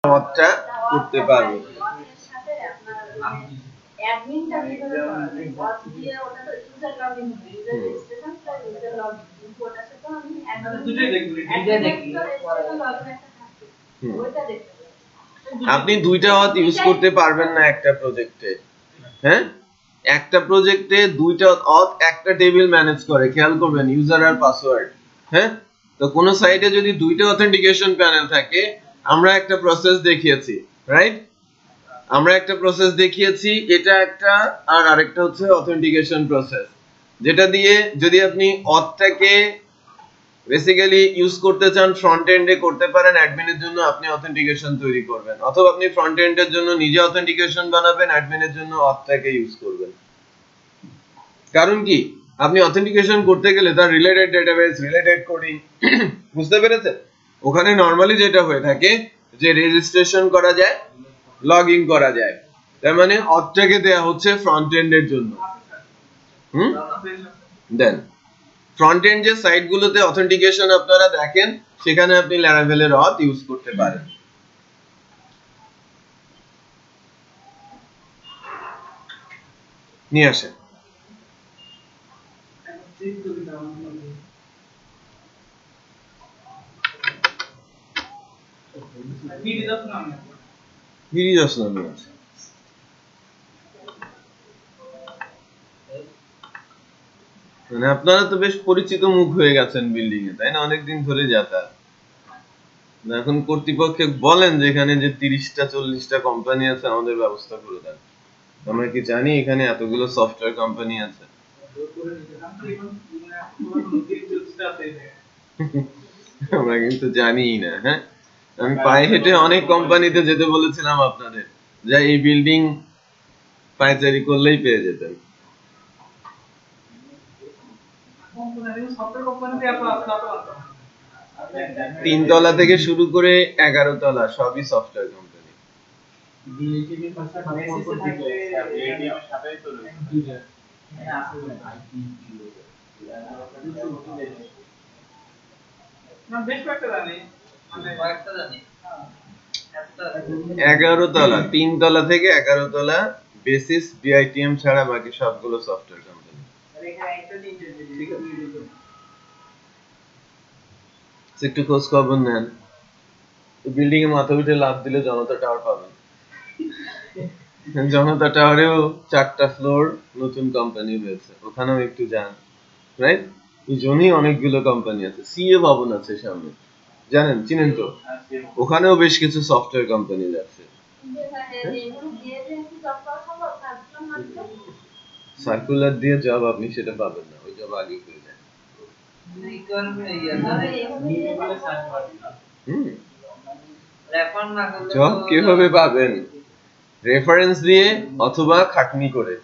মতটা করতে পারবো। আপনি দুইটা অথ ইউজ করতে পারবেন না একটা প্রজেক্টে। হ্যাঁ, একটা প্রজেক্টে দুইটা অথ একটা টেবিল ম্যানেজ করে, খেয়াল করবেন, ইউজার আর পাসওয়ার্ড। হ্যাঁ, তো কোন সাইটে যদি দুইটা অথেন্টিকেশন প্যানেল থাকে, আমরা একটা প্রসেস দেখিয়েছি, রাইট? আমরা একটা প্রসেস দেখিয়েছি, এটা একটা, আর আরেকটা হচ্ছে অথেন্টিকেশন প্রসেস, যেটা দিয়ে যদি আপনি অথটাকে বেসিক্যালি ইউজ করতে চান, ফ্রন্ট এন্ডে করতে পারেন, অ্যাডমিনের জন্য আপনি অথেন্টিকেশন তৈরি করবেন, অথবা আপনি ফ্রন্ট এন্ডের জন্য নিজে অথেন্টিকেশন বানাবেন, অ্যাডমিনের জন্য অথটাকে ইউজ করবেন। কারণ কি, আপনি অথেন্টিকেশন করতে গেলে তার রিলেটেড ডেটাবেস, রিলেটেড কোডিং, বুঝতে পেরেছেন? ওখানে নরমালি যেটা হয়ে থাকে যে রেজিস্ট্রেশন করা যায়, লগ ইন করা যায়, তার মানে অথটাকে দেয়া হচ্ছে ফ্রন্ট এন্ডের জন্য। দেন ফ্রন্ট এন্ড যে সাইটগুলোতে অথেন্টিকেশন আপনারা দেখেন, সেখানে আপনি ল্যারাভেলের অথ ইউজ করতে পারেন। নিয়ে আসেন। মানে আপনারা তো বেশ পরিচিত মুখ হয়ে গেছেন বিল্ডিং এ, তাই না? অনেকদিন ধরে যাতায়াত। এখন কর্তৃপক্ষকে বলেন যে এখানে যে 30টা 40টা কোম্পানি আছে, আমাদের ব্যবস্থা করে দেন। আমরা কি জানি এখানে এতগুলো সফটওয়্যার কোম্পানি আছে? আমরা কিন্তু জানিই না। হ্যাঁ, আমি পায়ে হেঁটে অনেক কোম্পানিতে যেতে বলেছিলাম আপনাদের, যে এই বিল্ডিং পায়চারি করলেই পেয়ে যেতেন। তিনতলা থেকে শুরু করে 11 তলা সবই সফটওয়্যার কোম্পানি। এগারো তলা, 3 তলা থেকে 11 তলা বেসিস বিআইটিএম ছাড়া বাকি সবগুলো সফটওয়্যার কোম্পানি। একটু খোঁজ খবর নেন। বিল্ডিং এ মাথা উঠে লাফ দিলে জনতা টাওয়ার পাবেন। জনতা টাওয়ারেও 4টা ফ্লোর নতুন কোম্পানি হয়েছে, ওখানেও একটু যান, রাইট? এই জন্যই অনেকগুলো কোম্পানি আছে। সিএ ভবন আছে সামনে, জানেন, চিনেন তো? ওখানেও বেশ কিছু সফটওয়্যার কোম্পানি আছে। সার্কুলার দিয়ে জব আপনি সেটা পাবেন না, ওই জব আগে পেয়ে যান। জব কিভাবে পাবেন? রেফারেন্স দিয়ে অথবা খাটনি করে।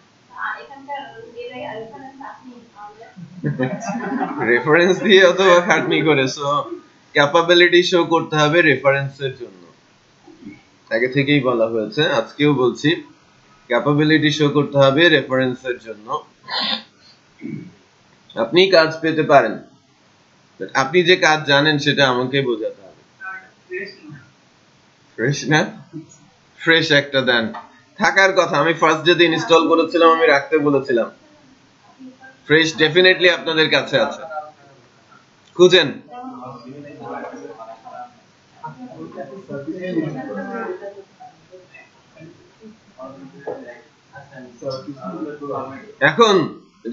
রেফারেন্স দিয়ে অথবা খাটনি করে। সো ক্যাপাবিলিটি শো করতে হবে রেফারেন্সের জন্য, আগে থেকেই বলা হয়েছে, আজকেও বলছি, ক্যাপাবিলিটি শো করতে হবে রেফারেন্সের জন্য। আপনি কাজ পেতে পারেন, আপনি যে কাজ জানেন সেটা আমাকে বোঝাতে হবে। ফ্রেশ না? ফ্রেশ একটা দেন, থাকার কথা। আমি ফার্স্ট ডেতে ইনস্টল করেছিলাম, আমি রাখতে বলেছিলাম। ফ্রেশ ডেফিনেটলি আপনাদের কাছে আছে, খুঁজেন। এখন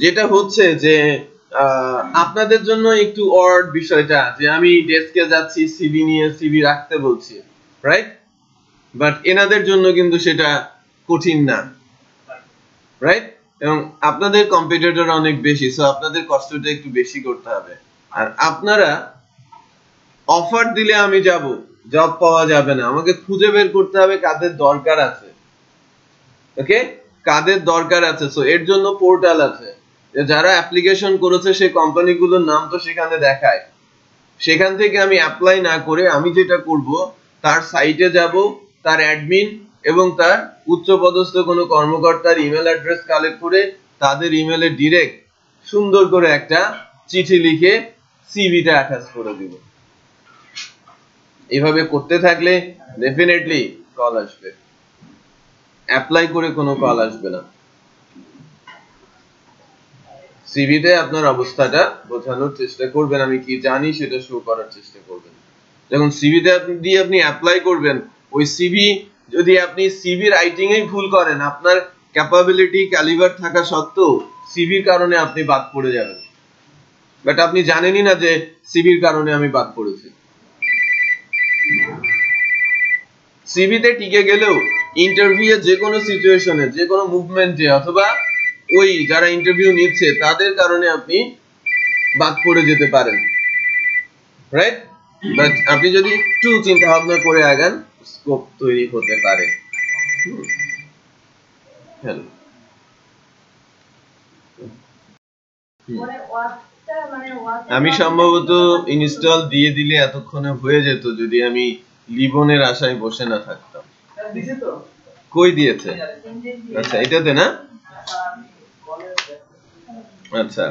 যেটা হচ্ছে যে আপনাদের জন্য একটু অড বিষয়টা, যে আমি ডেস্কে যাচ্ছি, সিভি নিয়ে সিভি রাখতে বলছি, রাইট? বাট এনাদের জন্য কিন্তু সেটা কঠিন না, রাইট? এবং আপনাদের কম্পিটিটর অনেক বেশি, সো আপনাদের কষ্টটা একটু বেশি করতে হবে। আর আপনারা অফার দিলে আমি যাব, জব পাওয়া যাবে না। আমাকে খুঁজে বের করতে হবে কাদের দরকার আছে, ওকে? কাদের দরকার আছে। সো এর জন্য পোর্টাল আছে, যারা অ্যাপ্লিকেশন করেছে সেই কোম্পানিগুলোর নাম তো সেখানে দেখায়। সেখান থেকে আমি অ্যাপ্লাই না করে আমি যেটা করব, তার সাইটে যাব, তার অ্যাডমিন এবং তার উচ্চপদস্থ কোনো কর্মকর্তার ইমেল অ্যাড্রেস কালেক্ট করে তাদের ইমেলে ডিরেক্ট সুন্দর করে একটা চিঠি লিখে সিভিটা অ্যাটাচ করে দিব। এইভাবে করতে থাকলে ডেফিনেটলি কল আসবে, অ্যাপ্লাই করে কোনো কল আসবে না। সিভিতে আপনার অবস্থাটা বোঝানোর চেষ্টা করবেন, আমি কি জানি সেটা শো করার চেষ্টা করবেন। যখন সিভিতে আপনি অ্যাপ্লাই করবেন, ওই সিভি যদি আপনি সিভি রাইটিং এই ভুল করেন, আপনার ক্যাপাবিলিটি ক্যালিবার থাকা সত্ত্বেও সিভির কারণে আপনি বাদ পড়ে যাবেন, বাট আপনি জানেনই না যে সিভির কারণে আমি বাদ পড়েছি। সিভিতে টিকে গেলেও ইন্টারভিউ যে কোনো সিচুয়েশনে, যে কোনো মুভমেন্টে, অথবা ওই যারা ইন্টারভিউ নিচ্ছে তাদের কারণে আপনি বাদ পড়ে যেতে পারেন, রাইট? বাট আপনি যদি একটু চিন্তা ভাবনা করে আগান, স্কোপ তৈরি হতে পারে। হ্যালো, আমি সম্ভবত ইনস্টল দিয়ে দিলে এতক্ষণে হয়ে যেত যদি আমি লিবনের আশায় বসে না থাকতাম। কই দিয়েছে? আচ্ছা, এটাতে না? আচ্ছা,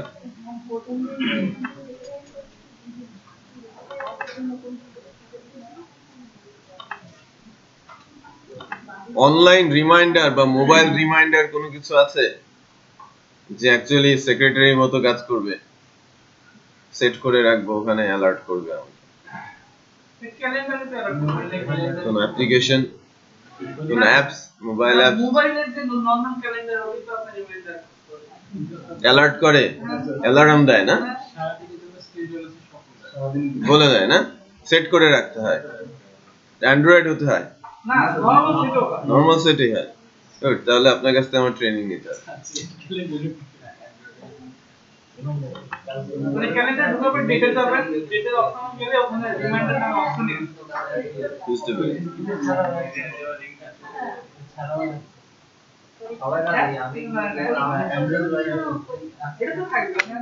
অনলাইন রিমাইন্ডার বা মোবাইল রিমাইন্ডার কোনো কিছু আছে যে অ্যাকচুয়ালি সেক্রেটারির মতো কাজ করবে? সেট করে রাখবো, ওখানে অ্যালার্ট করবে আমাকে। কোন অ্যাপ্লিকেশন, কোন অ্যাপস, মোবাইল অ্যাপ, মোবাইলের যে নরমাল ক্যালেন্ডার ওই তো আপনার রিমাইন্ডার অ্যালার্ট করে, অ্যালার্ম দেয় না, বলে দেয় না, সেট করে রাখতে হয়। অ্যান্ড্রয়েড হতে হয় না, নরমাল সেটই হয়। তাহলে আপনার কাছ থেকে আমার ট্রেনিং নিতে হবে। মানে ক্যালেন্ডার ঢুকাবেন, ডেটে যাবেন, ডেটের অপশন গেলে ওখানে রিমাইন্ডার নামে অপশন আছে, বুঝতে পেরেছি। সবাই না আমি এটা তো থাকবে না,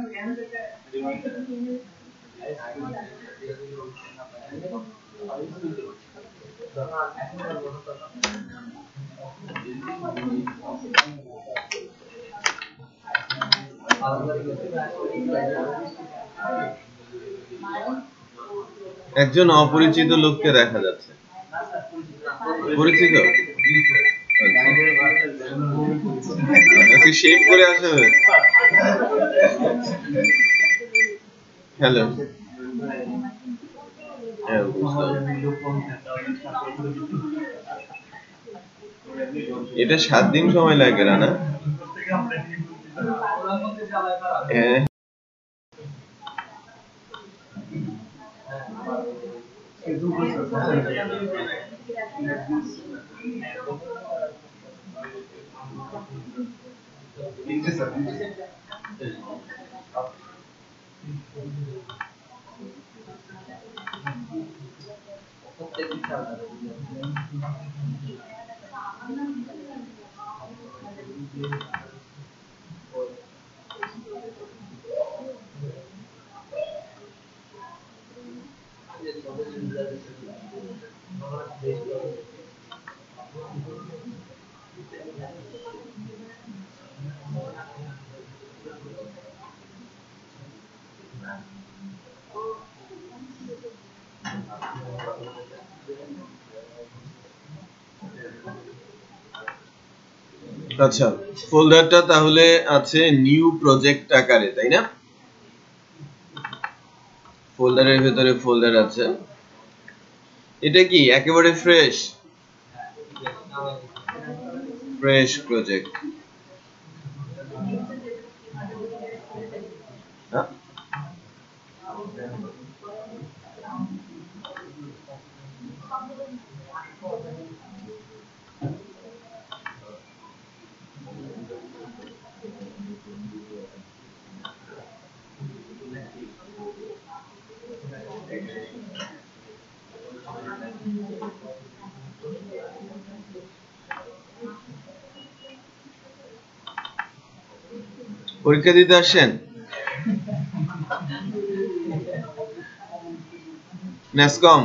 একজন অপরিচিত লোককে দেখা যাচ্ছে। পরিচিত? আচ্ছা, শেভ করে আসা হয়েছে। হ্যালো, এটা 7 দিন সময় লাগে রানা? হ্যাঁ, আচ্ছা, ফোল্ডারটা তাহলে আছে নিউ প্রজেক্ট আকারে, তাই না? ফোল্ডারের ভেতরে ফোল্ডার আছে। এটা কি একেবারে ফ্রেশ? Fresh project. পরীক্ষা দিতে আসেন? নেসকম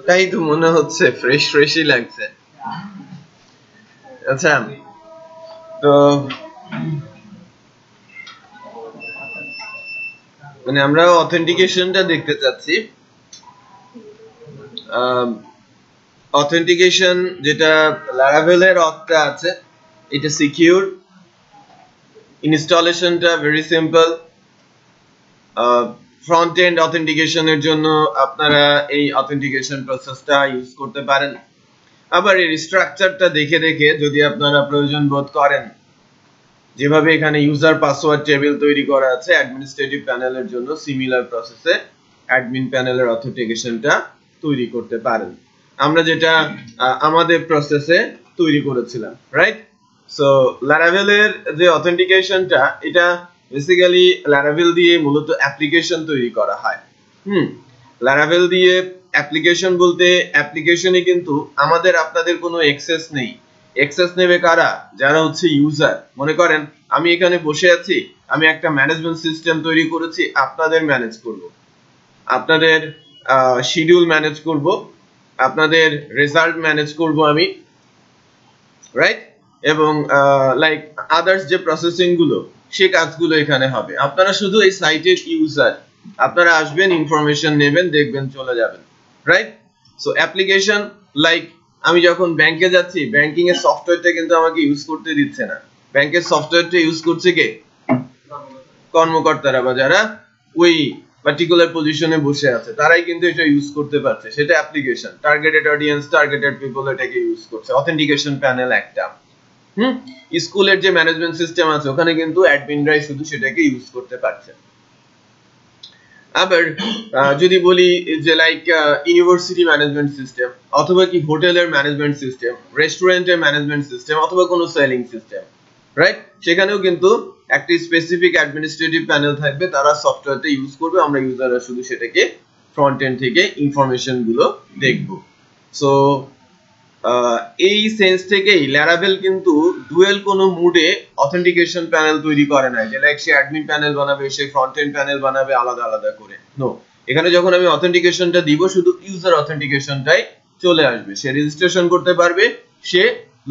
তাই তো মনে হচ্ছে ফ্রেশ ফ্রেশই লাগছে। আচ্ছা, তো মানে আমরা অথেন্টিকেশনটা দেখতে চাচ্ছি। অথেন্টিকেশন যেটা লারাভেলের অথটা আছে, এটা সিকিউর, ইনস্টলেশনটা ভেরি সিম্পল। ফ্রন্ট এন্ড অথেন্টিকেশনের জন্য আপনারা এই অথেন্টিকেশন প্রসেসটা ইউজ করতে পারেন। আবার এর স্ট্রাকচারটা দেখে দেখে যদি আপনারা প্রয়োজন বোধ করেন, যেভাবে এখানে ইউজার পাসওয়ার্ড টেবিল তৈরি করা আছে অ্যাডমিনিস্ট্রেটিভ প্যানেলের জন্য, সিমিলার প্রসেসে অ্যাডমিন প্যানেলের অথেন্টিকেশনটা তৈরি করতে পারেন। আমরা যেটা আমাদের প্রসেসে তৈরি করেছিলাম, রাইট? সো লারাভেলের যে অথেন্টিকেশনটা, এটা বেসিক্যালি লারাভেল দিয়ে মূলত অ্যাপ্লিকেশন তৈরি করা হয়। লারাভেল দিয়ে অ্যাপ্লিকেশন বলতে অ্যাপ্লিকেশনে কিন্তু আমাদের আপনাদের কোনো অ্যাক্সেস নেই। অ্যাক্সেস নেবে কারা? যারা হচ্ছে ইউজার। মনে করেন আমি এখানে বসে আছি, আমি একটা ম্যানেজমেন্ট সিস্টেম তৈরি করেছি, আপনাদের ম্যানেজ করব, আপনাদের শিডিউল ম্যানেজ করব, আপনাদের রেজাল্ট ম্যানেজ করব আমি, রাইট? এবং লাইক আদার্স যে প্রসেসিং গুলো, সেই কাজগুলো এখানে হবে। আপনারা শুধু এই সাইটের ইউজার, আপনারা আসবেন, ইনফরমেশন নেবেন, দেখবেন, চলে যাবেন, রাইট? সো অ্যাপ্লিকেশন লাইক আমি যখন ব্যাংকে যাচ্ছি, ব্যাংকিং এর সফটওয়্যারটা কিন্তু আমাকে ইউজ করতে দিচ্ছে না। ব্যাংকের সফটওয়্যারটা ইউজ করছে কে? কর্মকর্তারা বা যারা ওই পার্টিকুলার পজিশনে বসে আছে, তারাই কিন্তু এটা ইউজ করতে পারছে। সেটা application. Targeted audience, targeted people এটাকে ইউজ করছে। অথেন্টিকেশন প্যানেল একটা। স্কুলের যে ম্যানেজমেন্ট সিস্টেম আছে, ওখানে কিন্তু অ্যাডমিনরাই শুধু সেটাকে ইউজ করতে পারছে। আবার যদি বলি যে লাইক ইউনিভার্সিটি ম্যানেজমেন্ট সিস্টেম, অথবা কি হোটেলের ম্যানেজমেন্ট সিস্টেম, রেস্টুরেন্টের ম্যানেজমেন্ট সিস্টেম, অথবা কোনো সেলিং সিস্টেম, রাইট? সেখানেও কিন্তু একটা স্পেসিফিক অ্যাডমিনিস্ট্রেটিভ প্যানেল থাকবে, তারা সফটওয়্যারটা ইউজ করবে, আমরা ইউজাররা শুধু সেটাকে ফ্রন্ট এন্ড থেকে ইনফরমেশন গুলো দেখব। সো এই সেন্স থেকেই লারাভেল কিন্তু ডুয়েল কোনো মুডে অথেন্টিকেশন প্যানেল তৈরি করে না, যে লাইক সে অ্যাডমিন প্যানেল বানাবে, সে ফ্রন্ট এন্ড প্যানেল বানাবে আলাদা আলাদা করে। নো, এখানে যখন আমি অথেন্টিকেশনটা দিব, শুধু ইউজার অথেন্টিকেশনটাই চলে আসবে। সে রেজিস্ট্রেশন করতে পারবে, সে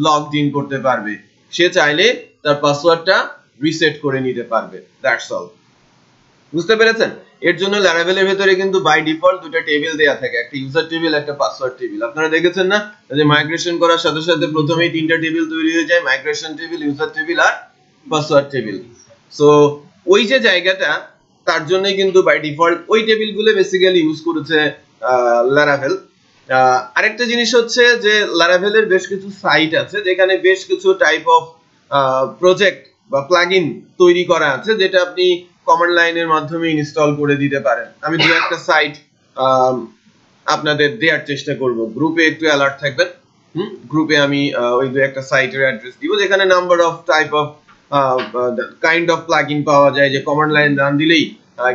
লগড ইন করতে পারবে, সে চাইলে তার পাসওয়ার্ডটা রিসেট করে নিতে পারবে। That's all. বুঝতে পেরেছেন? এর জন্য লারাভেলের ভেতরে কিন্তু বাই ডিফল্ট দুটো টেবিল দেয়া থাকে, একটা ইউজার টেবিল, একটা পাসওয়ার্ড টেবিল। আপনারা দেখেছেন না যে মাইগ্রেশন করার সাথে সাথে প্রথমেই তিনটা টেবিল তৈরি হয়ে যায়, মাইগ্রেশন টেবিল, ইউজার টেবিল আর পাসওয়ার্ড টেবিল। সো ওই যে জায়গাটা, তার জন্য কিন্তু বাই ডিফল্ট ওই টেবিলগুলো বেসিক্যালি ইউজ করেছে লারাভেল। আরেকটা জিনিস হচ্ছে যে লারাভেলের বেশ কিছু সাইট আছে যেখানে বেশ কিছু টাইপ অফ প্রজেক্ট বা প্লাগইন তৈরি করা আছে, যেটা আপনি কমান্ড লাইনের মাধ্যমে ইনস্টল করে দিতে পারেন। আমি দু একটা সাইট আপনাদের দেওয়ার চেষ্টা করব, গ্রুপে একটু অ্যালার্ট থাকবেন। গ্রুপে আমি ওই দু একটা সাইটের অ্যাড্রেস দিব, যেখানে number of type of kind of plugin পাওয়া যায়, যে কমান্ড লাইন রান দিলেই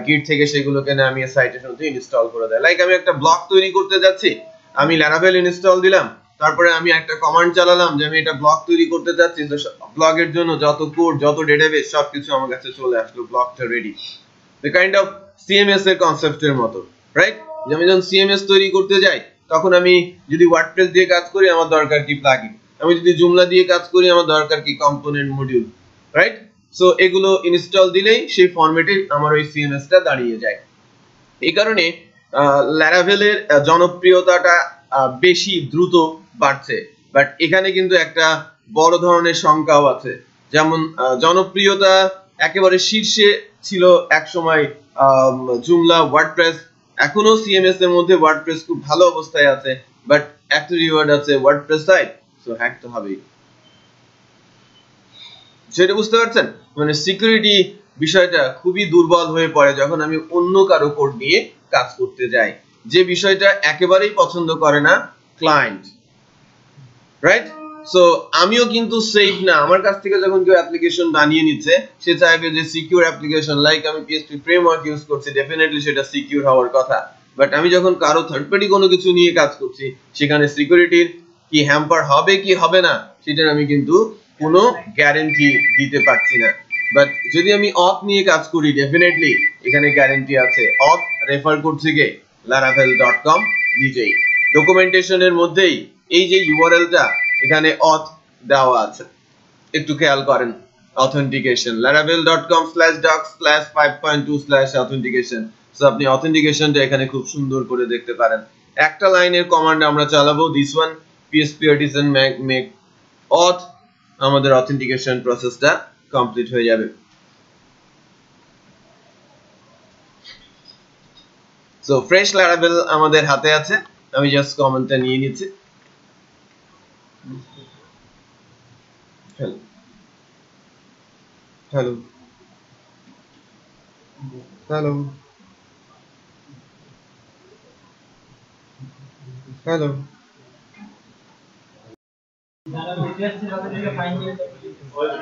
গিট থেকে সেগুলোকে নামিয়ে সাইটের মধ্যে ইনস্টল করে দেয়। লাইক আমি একটা ব্লগ তৈরি করতে যাচ্ছি, আমি লারাভেল ইনস্টল দিলাম, তারপরে আমি একটা কমান্ড চালালাম যে আমি এটা ব্লগ তৈরি করতে যাচ্ছি, তো ব্লগের জন্য যত কোড, যত ডেটাবেস, সবকিছু আমার কাছে চলে আসলো, ব্লগটা ready. The kind of CMS এর কনসেপ্টের মতো, রাইট? যে আমি যখন সিএমএস তৈরি করতে যাই, তখন আমি যদি ওয়ার্ডপ্রেস দিয়ে কাজ করি, আমার দরকার কি প্লাগইন, আমি যদি জুমলা দিয়ে কাজ করি, আমার দরকার কি কম্পোনেন্ট মডিউল, রাইট? সো এগুলো ইনস্টল দিলেই সেই ফরম্যাটে আমার ওই সিএমএস টা দাঁড়িয়ে যায়। এই কারণে ল্যারাভেলের জনপ্রিয়তাটা বেশি দ্রুত বাড়ছে, বাট এখানে কিন্তু একটা বড় ধরনের শঙ্কাও আছে। যেমন জনপ্রিয়তা একেবারে শীর্ষে ছিল এক সময় জুমলা, ওয়ার্ডপ্রেস, এখনো সিএমএস এর মধ্যে ওয়ার্ডপ্রেস খুব ভালো অবস্থায় আছে, বাট একটা রিওয়ার্ড আছে ওয়ার্ডপ্রেস সাইট, সো হ্যাক তো হবেই। সেটা বুঝতে পারছেন, মানে সিকিউরিটি বিষয়টা খুবই দুর্বল হয়ে পড়ে যখন আমি অন্য কারো কোড নিয়ে কাজ করতে যাই, যে বিষয়টা একেবারেই পছন্দ করে না ক্লায়েন্ট, রাইট? সো আমিও কিন্তু সেফ না। আমার কাছ থেকে যখন কেউ অ্যাপ্লিকেশন বানিয়ে নিচ্ছে, সে চাইবে যে সিকিউর অ্যাপ্লিকেশন, লাইক আমি পিএইচপি ফ্রেমওয়ার্ক ইউজ করছি, ডেফিনেটলি সেটা সিকিউর হওয়ার কথা। বাট আমি যখন কারো থার্ড পার্টি কোনো কিছু নিয়ে কাজ করছি, সেখানে সিকিউরিটির কি হ্যাম্পার হবে কি হবে না, সেটার আমি কিন্তু কোনো গ্যারান্টি দিতে পারছি না। বাট যদি আমি অথ নিয়ে কাজ করি, ডেফিনেটলি এখানে গ্যারান্টি আছে। অথ রেফার করছে কে? laravel.com নিজেই। ডকুমেন্টেশনের মধ্যেই এই যে ইউআরএলটা, এখানে অথ দেওয়া আছে, একটু খেয়াল করেন। Authentication laravel.com/docs/5.2/authentication। সো আপনি অথেন্টিকেশনটা এখানে খুব সুন্দর করে দেখতে পারেন। একটা লাইনের কমান্ড আমরা চালাবো, this one PHP artisan make auth, আমাদের অথেন্টিকেশন প্রসেসটা কমপ্লিট হয়ে যাবে। সো ফ্রেশ Laravel আমাদের হাতে আছে, আমি জাস্ট কমেন্টটা নিয়ে নিচ্ছি। Hello hello hello hello.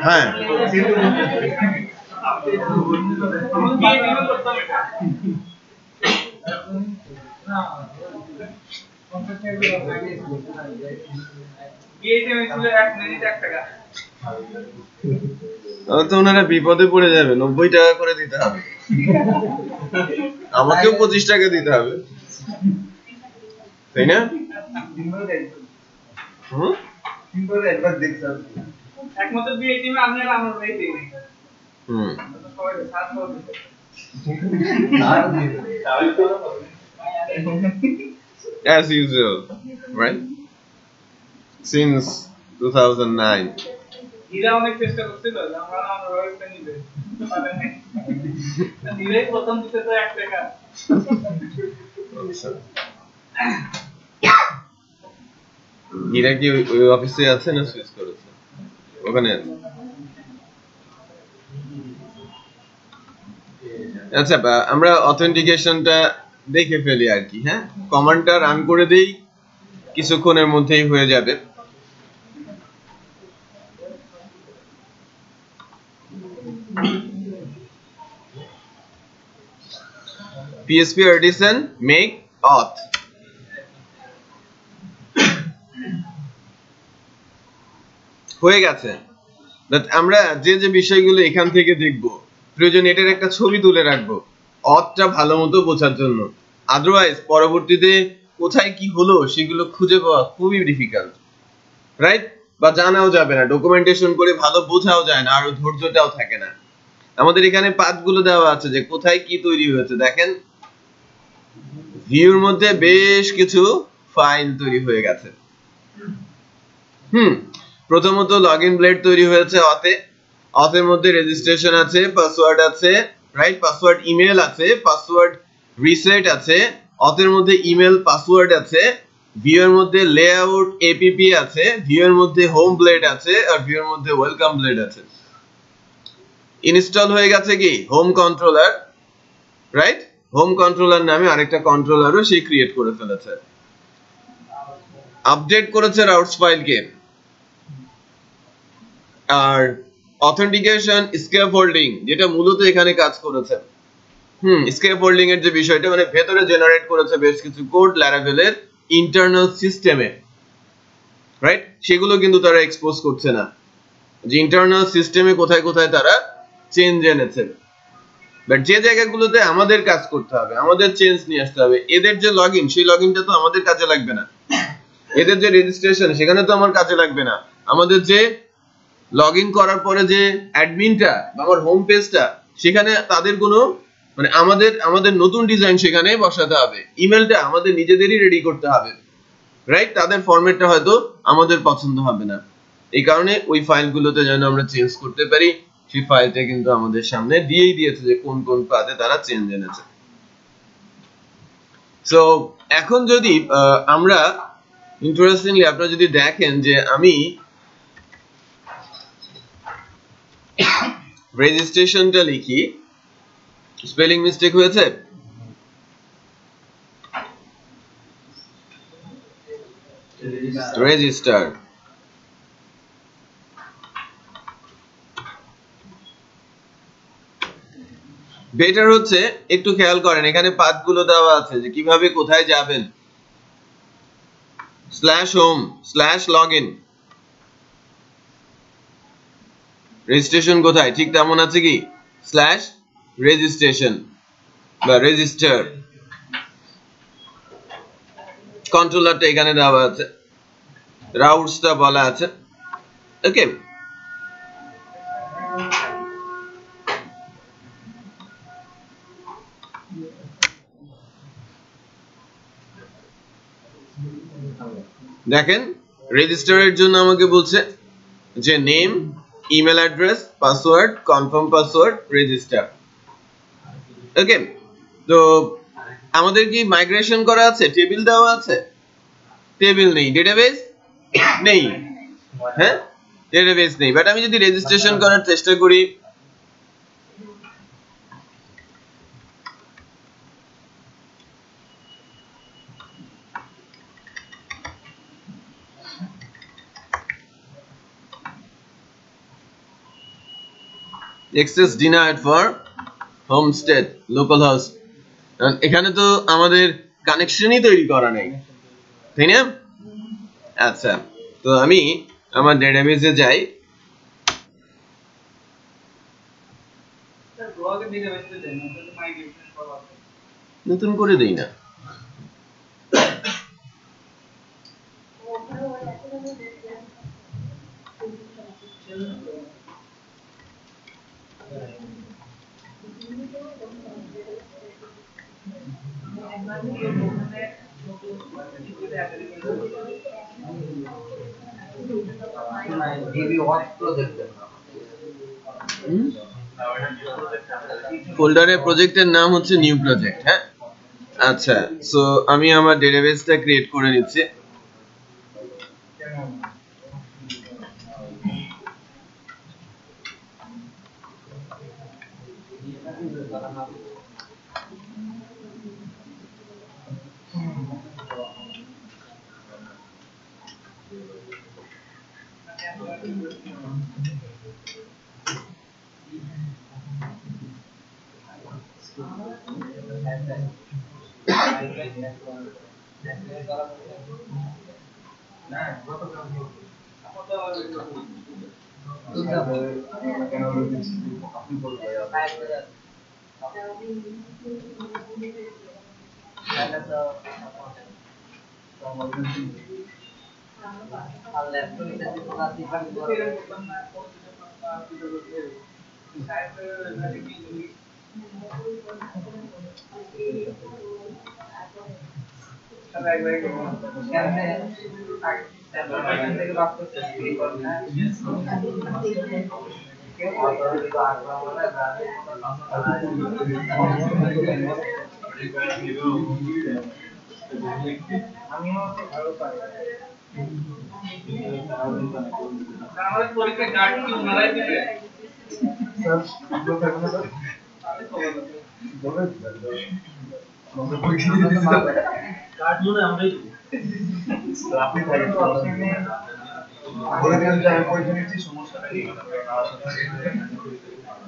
হ্যাঁ, তো ওনারা বিপদে পড়ে যাবে, 90 টাকা করে দিতে হবে, আমাকেও 25 টাকা দিতে হবে, তাই না? As usual, right? Since 2009. হীরা অনেক চেষ্টা করছিল যে আমরা আমার ওয়েবটা নিবে, পারেনি। হীরাই প্রথম দিতে তো 1 টাকা। হীরা কি ওই অফিসে আছে না সুইচ করেছে? ওখানে আছে। আচ্ছা, আমরা অথেন্টিকেশনটা দেখে ফেলি আর কি। হ্যাঁ, কমান্ডটা রান করে দেই, কিছুক্ষণের মধ্যেই হয়ে যাবে। PHP artisan make auth, হয়ে গেছে। বাট আমরা যে যে বিষয়গুলো এখান থেকে দেখব, প্রয়োজন এটার একটা ছবি তুলে রাখবো অথটা ভালো মতো বোঝার জন্য। আদারওয়াইজ পরবর্তীতে কোথায় কি হলো সেগুলো খুঁজে পাওয়া খুবই ডিফিকাল্ট, রাইট? বা জানাও যাবে না, ডকুমেন্টেশন করে ভালো বোঝাও যায় না, আর ধৈর্যটাও থাকে না। আমাদের এখানে পাথগুলো দেওয়া আছে যে কোথায় কি তৈরি হয়েছে। দেখেন, ভিউর মধ্যে বেশ কিছু ফাইল তৈরি হয়ে গেছে। প্রথমত লগইন ব্লেড তৈরি হয়েছে অথে। অথের মধ্যে রেজিস্ট্রেশন আছে, পাসওয়ার্ড আছে, রাইট? পাসওয়ার্ড ইমেল আছে, পাসওয়ার্ড রিসেট আছে, অথের মধ্যে ইমেল পাসওয়ার্ড আছে, ভিউ এর মধ্যে লেআউট এপিপি আছে, ভিউ এর মধ্যে হোম ব্লেড আছে, আর ভিউ এর মধ্যে ওয়েলকাম ব্লেড আছে। ইনস্টল হয়ে গেছে কি home controller, right? Home controller নামে আরেকটা কন্ট্রোলারও সে ক্রিয়েট করে ফেলেছে। আপডেট করেছে রাউটস ফাইলকে। আর অথেন্টিকেশন স্ক্যাফোল্ডিং, যেটা মূলত এখানে কাজ করেছে। স্ক্যাফোল্ডিং এর যে বিষয়টা, মানে ভেতরে জেনারেট করেছে বেশ কিছু কোড ল্যারাভেলের ইন্টারনাল সিস্টেমে, রাইট? সেগুলো কিন্তু তারা এক্সপোজ করছে না, যে ইন্টারনাল সিস্টেমে কোথায় কোথায় তারা চেঞ্জ এনেছে। বাট যে জায়গাগুলোতে আমাদের কাজ করতে হবে, আমাদের চেঞ্জ নিয়ে আসতে হবে, এদের যে লগইন, সেই লগইনটা তো আমাদের কাজে লাগবে না। এদের যে রেজিস্ট্রেশন, সেখানে তো আমার কাজে লাগবে না। আমাদের যে লগইন করার পরে যে অ্যাডমিনটা বা আমার হোম পেজটা, সেখানে তাদের কোনো মানে আমাদের নতুন ডিজাইন সেখানে বসাতে হবে, ইমেলটা আমাদের নিজেদেরই রেডি করতে হবে, রাইট? তাদের ফরম্যাটটা হয়তো আমাদের পছন্দ হবে না, এই কারণে ওই ফাইলগুলোতে যেন আমরা চেঞ্জ করতে পারি সেই ফাইলটা কিন্তু আমাদের সামনে দিয়েই দিয়েছে যে কোন কোন পাতে তারা চেঞ্জ এনেছে। সো এখন যদি আমরা ইন্টারেস্টিংলি আপনারা যদি দেখেন যে আমি রেজিস্ট্রেশনটা লিখি, স্পেলিং মিস্টেক হয়েছে? রেজিস্টার। বেটার হচ্ছে একটু খেয়াল করেন এখানে পাথগুলো দেওয়া আছে যে কিভাবে কোথায় যাবেন, /home/login, রেজিস্ট্রেশন কোথায় ঠিক তেমন আছে কি /registration বা রেজিস্টার, কন্ট্রোলারটা এখানে দেওয়া আছে, রাউটসটা বলা আছে, ওকে? দেখেন রেজিস্টারের জন্য আমাকে বলছে যে name, email address, password, confirm password, register, okay? তো আমাদের কি মাইগ্রেশন করা আছে, টেবিল দেওয়া আছে? টেবিল নেই, ডেটাবেস নেই, হ্যাঁ ডেটাবেস নেই, বাট আমি যদি রেজিস্ট্রেশন করার চেষ্টা করি, access denied for homestead localhost, এখানে তো আমাদের কানেকশনই তৈরি করা নেই, তাই না? আচ্ছা, তো আমি আমার ডেটাবেসে যাই, নতুন করে দেই না, ফোল্ডারে প্রজেক্টের নাম হচ্ছে নিউ প্রজেক্ট, হ্যাঁ? আচ্ছা, সো আমি আমার ডেটাবেসটা ক্রিয়েট করে নিচ্ছি।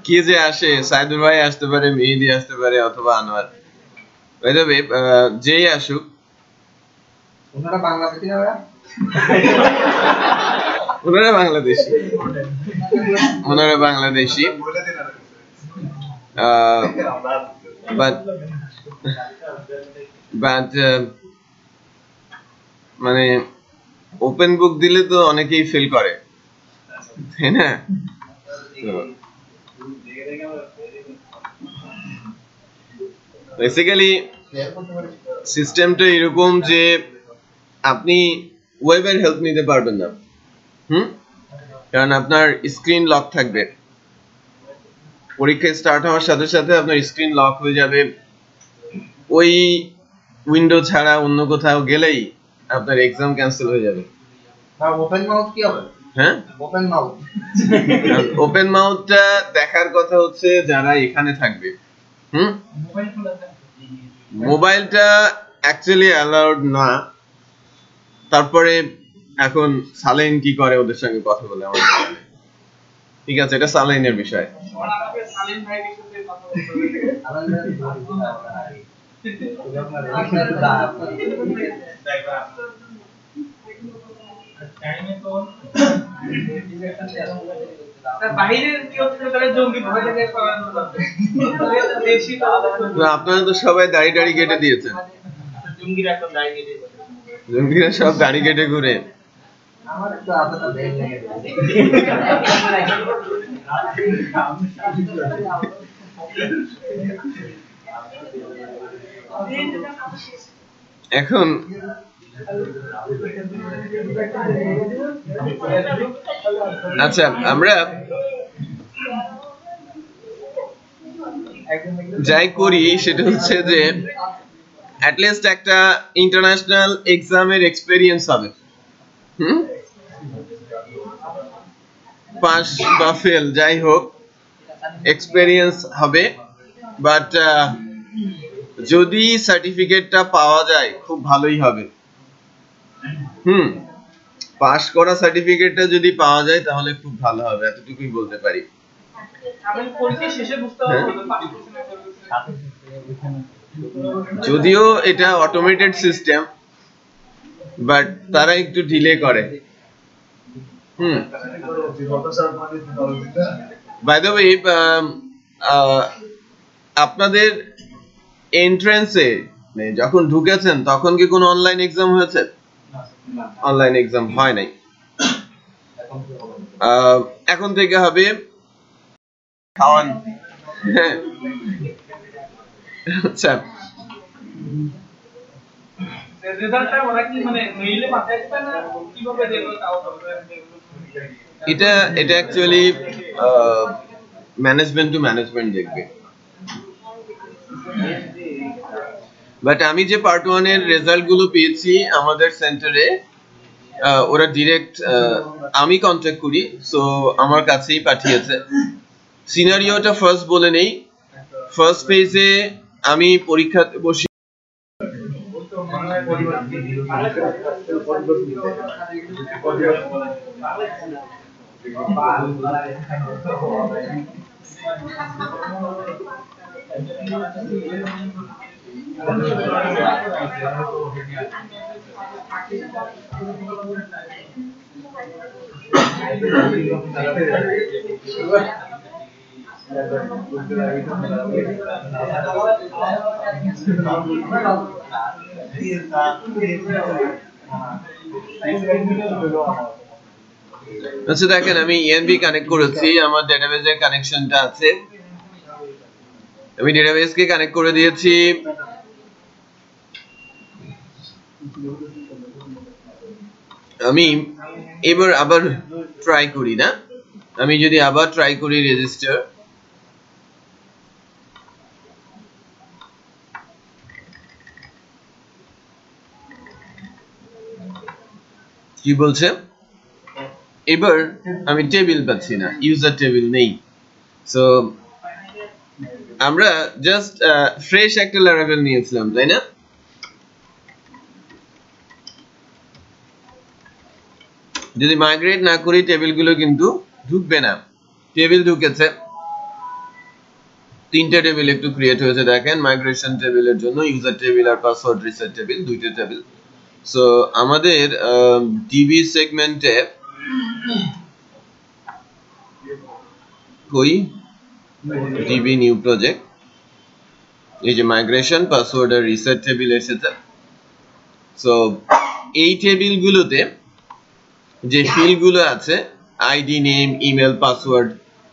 কি যে আসে, সাইদুর ভাই আসতে পারে, মেহেদি আসতে পারে, অথবা আনোয়ার, যেই আসুক, ওনারা বাংলাদেশি না? ওনারা বাংলাদেশি, ওনারা বাংলাদেশি, বাট মানে ওপেন বুক দিলে তো অনেকেই ফেল করে, তাই না? বেসিক্যালি সিস্টেমটা এরকম যে আপনি ওয়েবের হেল্প নিতে পারবেন না, কারণ আপনার স্ক্রিন লক থাকবে। পরীক্ষা স্টার্ট হওয়ার সাথে সাথে আপনার স্ক্রিন লক হয়ে যাবে, ওই উইন্ডো ছাড়া অন্য কোথাও গেলেই আপনার এক্সাম ক্যান্সেল হয়ে যাবে। ওপেন মাউথ কি হবে? হ্যাঁ, ওপেন মাউথ ওপেন মাউথটা দেখার কথা হচ্ছে যারা এখানে থাকবে। মোবাইলটা অ্যাকচুয়ালি অ্যালাউড না। তারপরে এখন সালেন কি করে ওদের সঙ্গে কথা বলে আমার জানা নেই। ঠিক আছে, এটা সালেনের বিষয়। আপনারা তো সবাই দাড়ি দাড়ি কেটে দিয়েছেন, জঙ্গিরা সব দাড়ি কেটে ঘুরে। আমার তো আপাতত বেল লেগে এখন আচ্ছা, আমরা যাই করি সেটা হচ্ছে যে অ্যাটলিস্ট একটা ইন্টারন্যাশনাল এক্সামের এক্সপেরিয়েন্স হবে। পাস বা ফেল যাই হোক, এক্সপেরিয়েন্স হবে। বাট যদি সার্টিফিকেটটা পাওয়া যায় খুব ভালোই হবে। পাস করা সার্টিফিকেটটা যদি পাওয়া যায় তাহলে খুব ভালো হবে, এতটুকুই বলতে পারি। যদিও এটা অটোমেটেড সিস্টেম, বাট তারা একটু ডিলে করে। বাই দ্য ওয়ে, আপনাদের এন্ট্রান্সে যখন ঢুকেছেন তখন কি কোনো অনলাইন এক্সাম হয়েছে? অনলাইন এক্সাম হয় নাই। এখন থেকে হবে। খাওয়ান। আচ্ছা, এটা অ্যাকচুয়ালি ম্যানেজমেন্ট টু ম্যানেজমেন্ট দেখবে। বাট আমি যে পার্ট 1 এর রেজাল্ট গুলো পেয়েছি আমাদের সেন্টারে, ওরা ডিরেক্ট, আমি কন্ট্যাক্ট করি, সো আমার কাছেই পাঠিয়েছে। সিনারিওটা ফার্স্ট বলে নেই। ফার্স্ট ফেজে আমি পরীক্ষাতে বসি। আচ্ছা দেখেন, আমি ইএনভি কানেক্ট করেছি, আমার ডেটাবেজের কানেকশনটা আছে, আমি ডেটাবেজ কে কানেক্ট করে দিয়েছি। আমি এবার আবার ট্রাই করি না, আমি যদি আবার ট্রাই করি রেজিস্টার, কি বলছে? এবার আমি টেবিল পাচ্ছি না, ইউজার টেবিল নেই। সো আমরা জাস্ট ফ্রেশ একটা ল্যারাভেল নিয়েছিলাম, তাই না? যদি মাইগ্রেট না করি টেবিলগুলো কিন্তু ঢুকবে না। টেবিল ঢুকেছে, 3টে টেবিল একটু ক্রিয়েট হয়েছে দেখেন, মাইগ্রেশন টেবিলের জন্য ইউজার টেবিল আর পাসওয়ার্ড রিসেট টেবিল, 2টে টেবিল। সো আমাদের ডিবি সেগমেন্টে কই ডিবি নিউ প্রজেক্ট, এই যে মাইগ্রেশন পাসওয়ার্ড আর রিসেট টেবিল এসেছে। সো এই টেবিলগুলোতে যে ফিল্ডগুলো আছে, ID, name, email, password,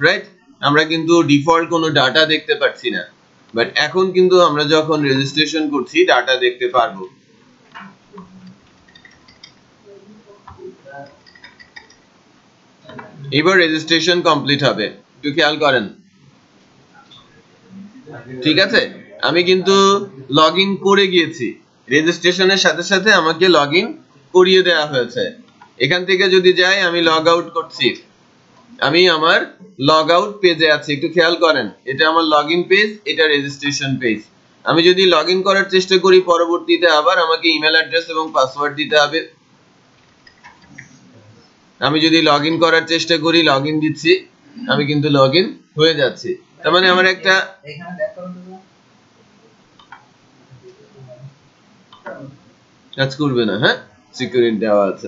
right, আমরা কিন্তু ডিফল্ট কোনো ডাটা দেখতে পাচ্ছি না। বাট এখন কিন্তু আমরা যখন রেজিস্ট্রেশন করছি ডাটা দেখতে পারবো। এবার রেজিস্ট্রেশন কমপ্লিট হবে, একটু খেয়াল করেন। ঠিক আছে, আমি কিন্তু লগ ইন করে গিয়েছি, রেজিস্ট্রেশনের সাথে সাথে আমাকে লগ ইন করিয়ে দেওয়া হয়েছে। এখান থেকে যদি যাই আমি লগ আউট করছি, আমি আমার লগ আউট পেজে আছি, একটু খেয়াল করেন। এটা আমার লগ ইন পেজ, এটা রেজিস্ট্রেশন পেজ। আমি যদি লগ ইন করার চেষ্টা করি পরবর্তীতে আবার আমাকে ইমেল অ্যাড্রেস এবং পাসওয়ার্ড দিতে হবে। আমি যদি লগ ইন করার চেষ্টা করি, লগ ইন দিচ্ছি, আমি কিন্তু লগ ইন হয়ে যাচ্ছি। তার মানে আমার একটা কাজ করবে না, হ্যাঁ, সিকিউরিটি দেওয়া আছে।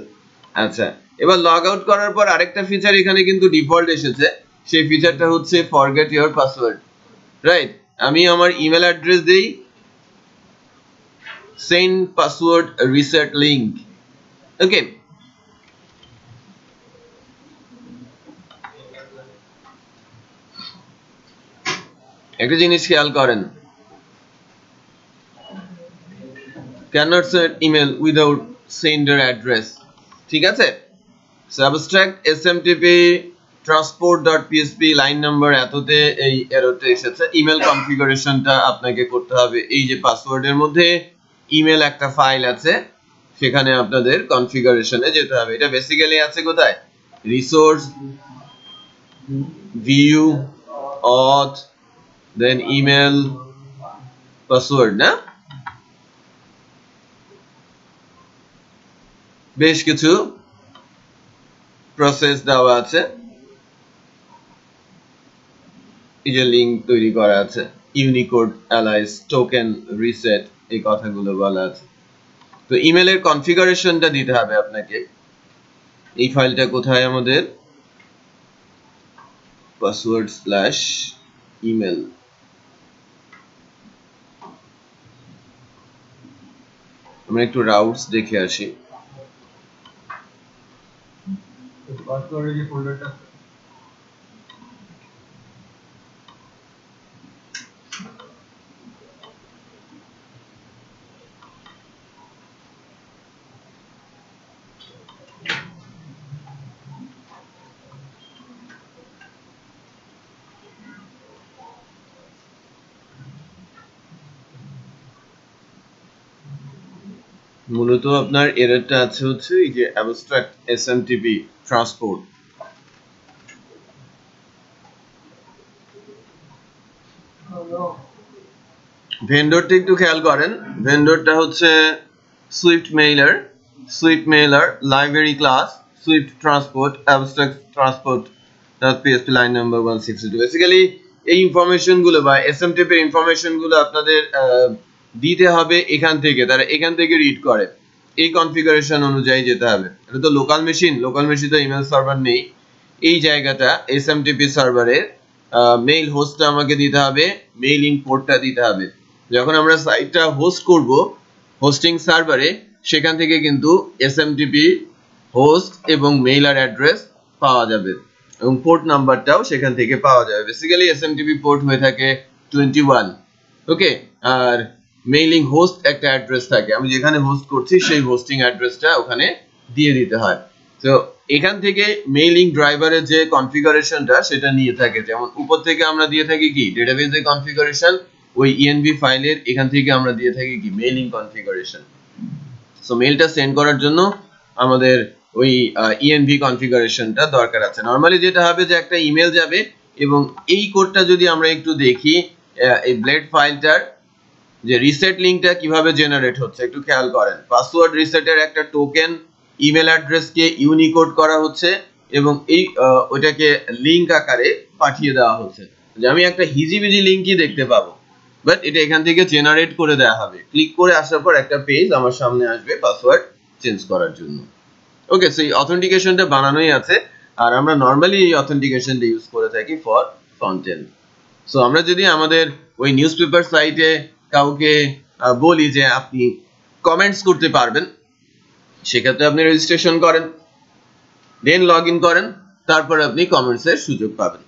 আচ্ছা, এবার লগ আউট করার পর আরেকটা ফিচার এখানে কিন্তু ডিফল্ট এসেছে, সেই ফিচারটা হচ্ছে ফরগেট ইওর পাসওয়ার্ড। রাইট, আমি আমার ইমেল অ্যাড্রেস দেই সেন্ড পাসওয়ার্ড রিসেট লিংক। ওকে, একটা জিনিস খেয়াল করেন, cannot send email without sender address। ঠিক আছে, abstract smtp transport.php line number এততে এই এররটা এসেছে। ইমেল কনফিগারেশনটা আপনাকে করতে হবে, এই যে পাসওয়ার্ডের মধ্যে ইমেল একটা ফাইল আছে, সেখানে আপনাদের কনফিগারেশনে যেতে হবে। এটা বেসিক্যালি আছে কোথায়, রিসোর্স, ভিউ, অথ, দেন ইমেল, পাসওয়ার্ড, না বেশ কিছু প্রসেস দেওয়া আছে, এই যে লিংক তৈরি করা আছে, ইউনিকোড, অ্যালাইস, টোকেন, রিসেট, এই কথাগুলো বলা আছে। তো ইমেলের কনফিগারেশনটা দিতে হবে আপনাকে। এই ফাইলটা কোথায় আমাদের, password/email। আমরা একটু রাউটস দেখে আসি। মূলত আপনার এররটা আছে হচ্ছে এই যে abstract smtp transport। ভেন্ডরটা একটু খেয়াল করেন, ভেন্ডরটা হচ্ছে Swift mailer library class Swift transport abstract transport php line number 162। Basically এই ইনফরমেশন গুলো বা smtp এর ইনফরমেশন গুলো আপনাদের দিতে হবে এখান থেকে, তারা এখান থেকে রিড করে, এই কনফিগারেশন অনুযায়ী যেতে হবে। এটা তো লোকাল মেশিন তো ইমেল সার্ভার নেই, এই জায়গাটা smtp সার্ভারের মেইল হোস্টটা আমাকে দিতে হবে, মেইলিং পোর্টটা দিতে হবে। যখন আমরা সাইটটা হোস্ট করব হোস্টিং সার্ভারে, সেখান থেকে কিন্তু smtp হোস্ট এবং মেইলার অ্যাড্রেস পাওয়া যাবে এবং পোর্ট নাম্বারটাও সেখান থেকে পাওয়া যাবে। বেসিক্যালি smtp পোর্ট হয়ে থাকে 21। ওকে, আর মেইলিং হোস্ট একটা অ্যাড্রেস থাকে, আমি যেখানে হোস্ট করছি সেই হোস্টিং অ্যাড্রেসটা ওখানে দিয়ে দিতে হয়। তো এখান থেকে মেইলিং ড্রাইভারের যে কনফিগারেশনটা সেটা নিয়ে থাকে, যেমন উপর থেকে আমরা দিয়ে থাকি কি ডেটাবেজের কনফিগারেশন, ওই env ফাইলের এখান থেকে আমরা দিয়ে থাকি কি মেইলিং কনফিগারেশন। সো মেইলটা সেন্ড করার জন্য আমাদের ওই env কনফিগারেশনটা দরকার আছে। নরমালি যেটা হবে যে একটা ইমেল যাবে এবং এই কোডটা যদি আমরা একটু দেখি, এই ব্লেড ফাইলটার যে রিসেট লিংকটা কিভাবে জেনারেট হচ্ছে একটু খেয়াল করেন। পাসওয়ার্ড রিসেটের একটা টোকেন ইমেল অ্যাড্রেসকে ইউনিকোড করা হচ্ছে এবং এই ওইটাকে লিংক আকারে পাঠিয়ে দেওয়া হচ্ছে, যে আমি একটা হিজিবিজি লিংকই দেখতে পাবো, বাট এটা এখান থেকে জেনারেট করে দেওয়া হবে। ক্লিক করে আসার পর একটা পেজ আমার সামনে আসবে পাসওয়ার্ড চেঞ্জ করার জন্য। ওকে, সো এই অথেন্টিকেশনটা বানানোই আছে, আর আমরা নরমালি এই অথেন্টিকেশনটা ইউজ করে থাকি ফর ফ্রন্ট এন্ড। সো আমরা যদি আমাদের ওই নিউজ পেপার সাইটে কাউকে বলি যে আপনি কমেন্টস করতে পারবেন, সেক্ষেত্রে আপনি রেজিস্ট্রেশন করেন, দেন লগ ইন করেন, তারপরে আপনি কমেন্টস এর সুযোগ পাবেন।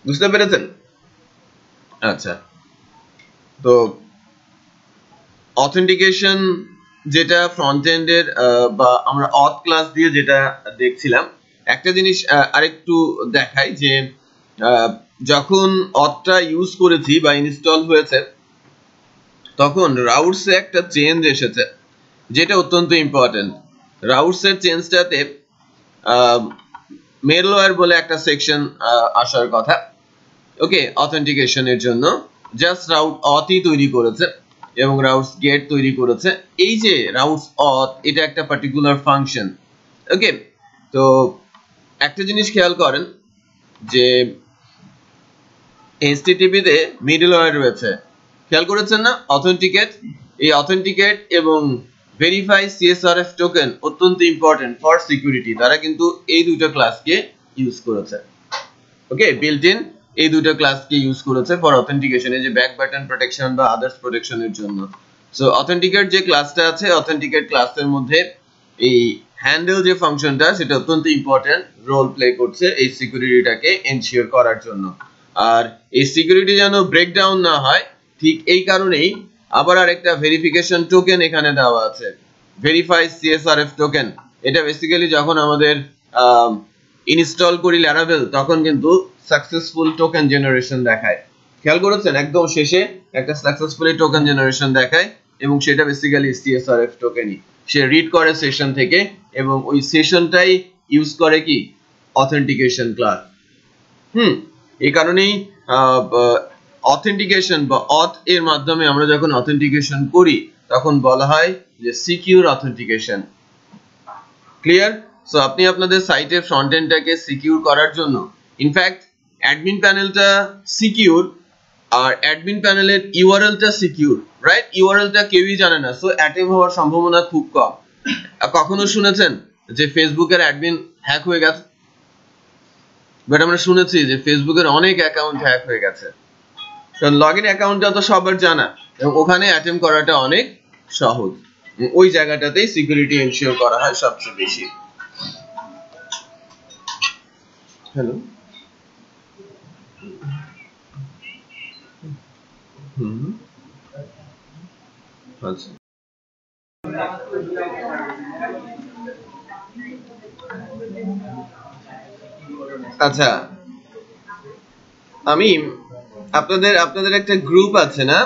বুঝতে পেরেছেন? আচ্ছা, তো অথেন্টিকেশন যেটা ফ্রন্ট এন্ডের বা আমরা অথ ক্লাস দিয়ে যেটা দেখছিলাম, একটা জিনিস আরেকটু দেখাই যে যখন অথটা ইউজ করেছি বা ইনস্টল হয়েছে তখন রাউটসে একটা চেঞ্জ এসেছে যেটা অত্যন্ত ইম্পর্টেন্ট। রাউটসের চেঞ্জটাতে মেলওয়্যার বলে একটা সেকশন আসার কথা, ওকে, অথেন্টিকেশনের জন্য। জাস্ট রাউট অথই তৈরি করেছে এবং রাউটস গেট তৈরি করেছে। এই যে রাউটস অথ, এটা একটা পার্টিকুলার ফাংশন, ওকে। তো একটা জিনিস খেয়াল করেন যে এইচটিটিপি তে মিডলওয়্যার রয়েছে, খেয়াল করেছেন না? অথেন্টিকেট, এই অথেন্টিকেট এবং ভেরিফাই সিএসআরএফ টোকেন অত্যন্ত ইম্পর্টেন্ট ফর সিকিউরিটি। তারা কিন্তু এই দুটো ক্লাসকে ইউজ করেছে, ওকে, বিল্ট ইন এই দুটো ক্লাসকে ইউজ করেছে ফর অথেন্টিকেশন, এই যে ব্যাক বাটন প্রোটেকশন বা আদার্স প্রোটেকশনের জন্য। সো অথেন্টিকেট যে ক্লাসটা আছে, অথেন্টিকেট ক্লাসের মধ্যে এই হ্যান্ডেল যে ফাংশনটা, সেটা অত্যন্ত ইম্পর্টেন্ট রোল প্লে করছে এই সিকিউরিটিটাকে এনশিওর করার জন্য। আর এই সিকিউরিটি যেন ব্রেকডাউন না হয়, ঠিক এই কারণেই আবার আরেকটা ভেরিফিকেশন টোকেন এখানে দেওয়া আছে, ভেরিফাই সিএসআরএফ টোকেন। এটা বেসিক্যালি যখন আমাদের ইনস্টল করি ল্যারাভেল তখন কিন্তু সাকসেসফুল টোকেন জেনারেশন দেখায়। খেয়াল করেছেন একদম শেষে একটা সাকসেসফুলি টোকেন জেনারেশন দেখায় এবং সেটা বেসিক্যালি সিএসআরএফ টোকেনই। সে রিড করে সেশন থেকে এবং ওই সেশনটাই ইউজ করে কি অথেন্টিকেশন ক্লাস। এই কারণেই অথেন্টিকেশন বা অথ এর মাধ্যমে আমরা যখন অথেন্টিকেশন করি তখন বলা হয় যে সিকিউর অথেন্টিকেশন। ক্লিয়ার? সো আপনি আপনাদের সাইটের ফ্রন্ট এন্ডটাকে সিকিউর করার জন্য, ইনফ্যাক্ট অ্যাডমিন প্যানেলটা সিকিউর আর অ্যাডমিন প্যানেলের ইউআরএলটা সিকিউর, রাইট? ইউআরএলটা কেউই জানে না, সো অ্যাটেক হওয়ার সম্ভাবনা খুব কম। কখনো শুনেছেন যে ফেসবুকের অ্যাডমিন হ্যাক হয়ে গেছে? বাট আমরা শুনেছি যে ফেসবুকের অনেক অ্যাকাউন্ট হ্যাক হয়ে গেছে, কারণ লগইন অ্যাকাউন্টটা তো সবার জানা এবং ওখানে অ্যাটেম্প করাটা অনেক সহজ। ওই জায়গাটাতেই সিকিউরিটি এনশিওর করা হয় সবচেয়ে বেশি। হ্যালো, আচ্ছা আচ্ছা, আমি আপনাদের একটা গ্রুপ আছে না?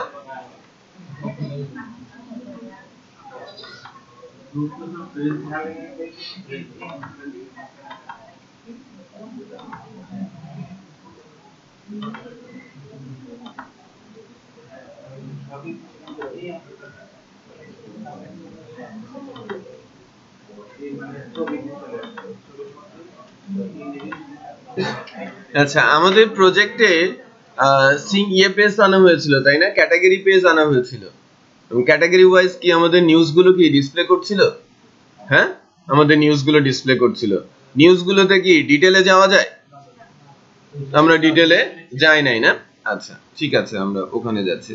আচ্ছা, আমাদের প্রজেক্টে পেজ আনা হয়েছিল, তাই না? ক্যাটাগরি পেজ আনা হয়েছিল এবং ক্যাটাগরি ওয়াইজ কি আমাদের নিউজগুলো কি ডিসপ্লে করছিল? হ্যাঁ, আমাদের নিউজগুলো ডিসপ্লে করছিল। নিউজগুলোতে কি ডিটেলে যাওয়া যায়? আমরা ডিটেলে যাই নাই না? আচ্ছা ঠিক আছে, আমরা ওখানে যাচ্ছি।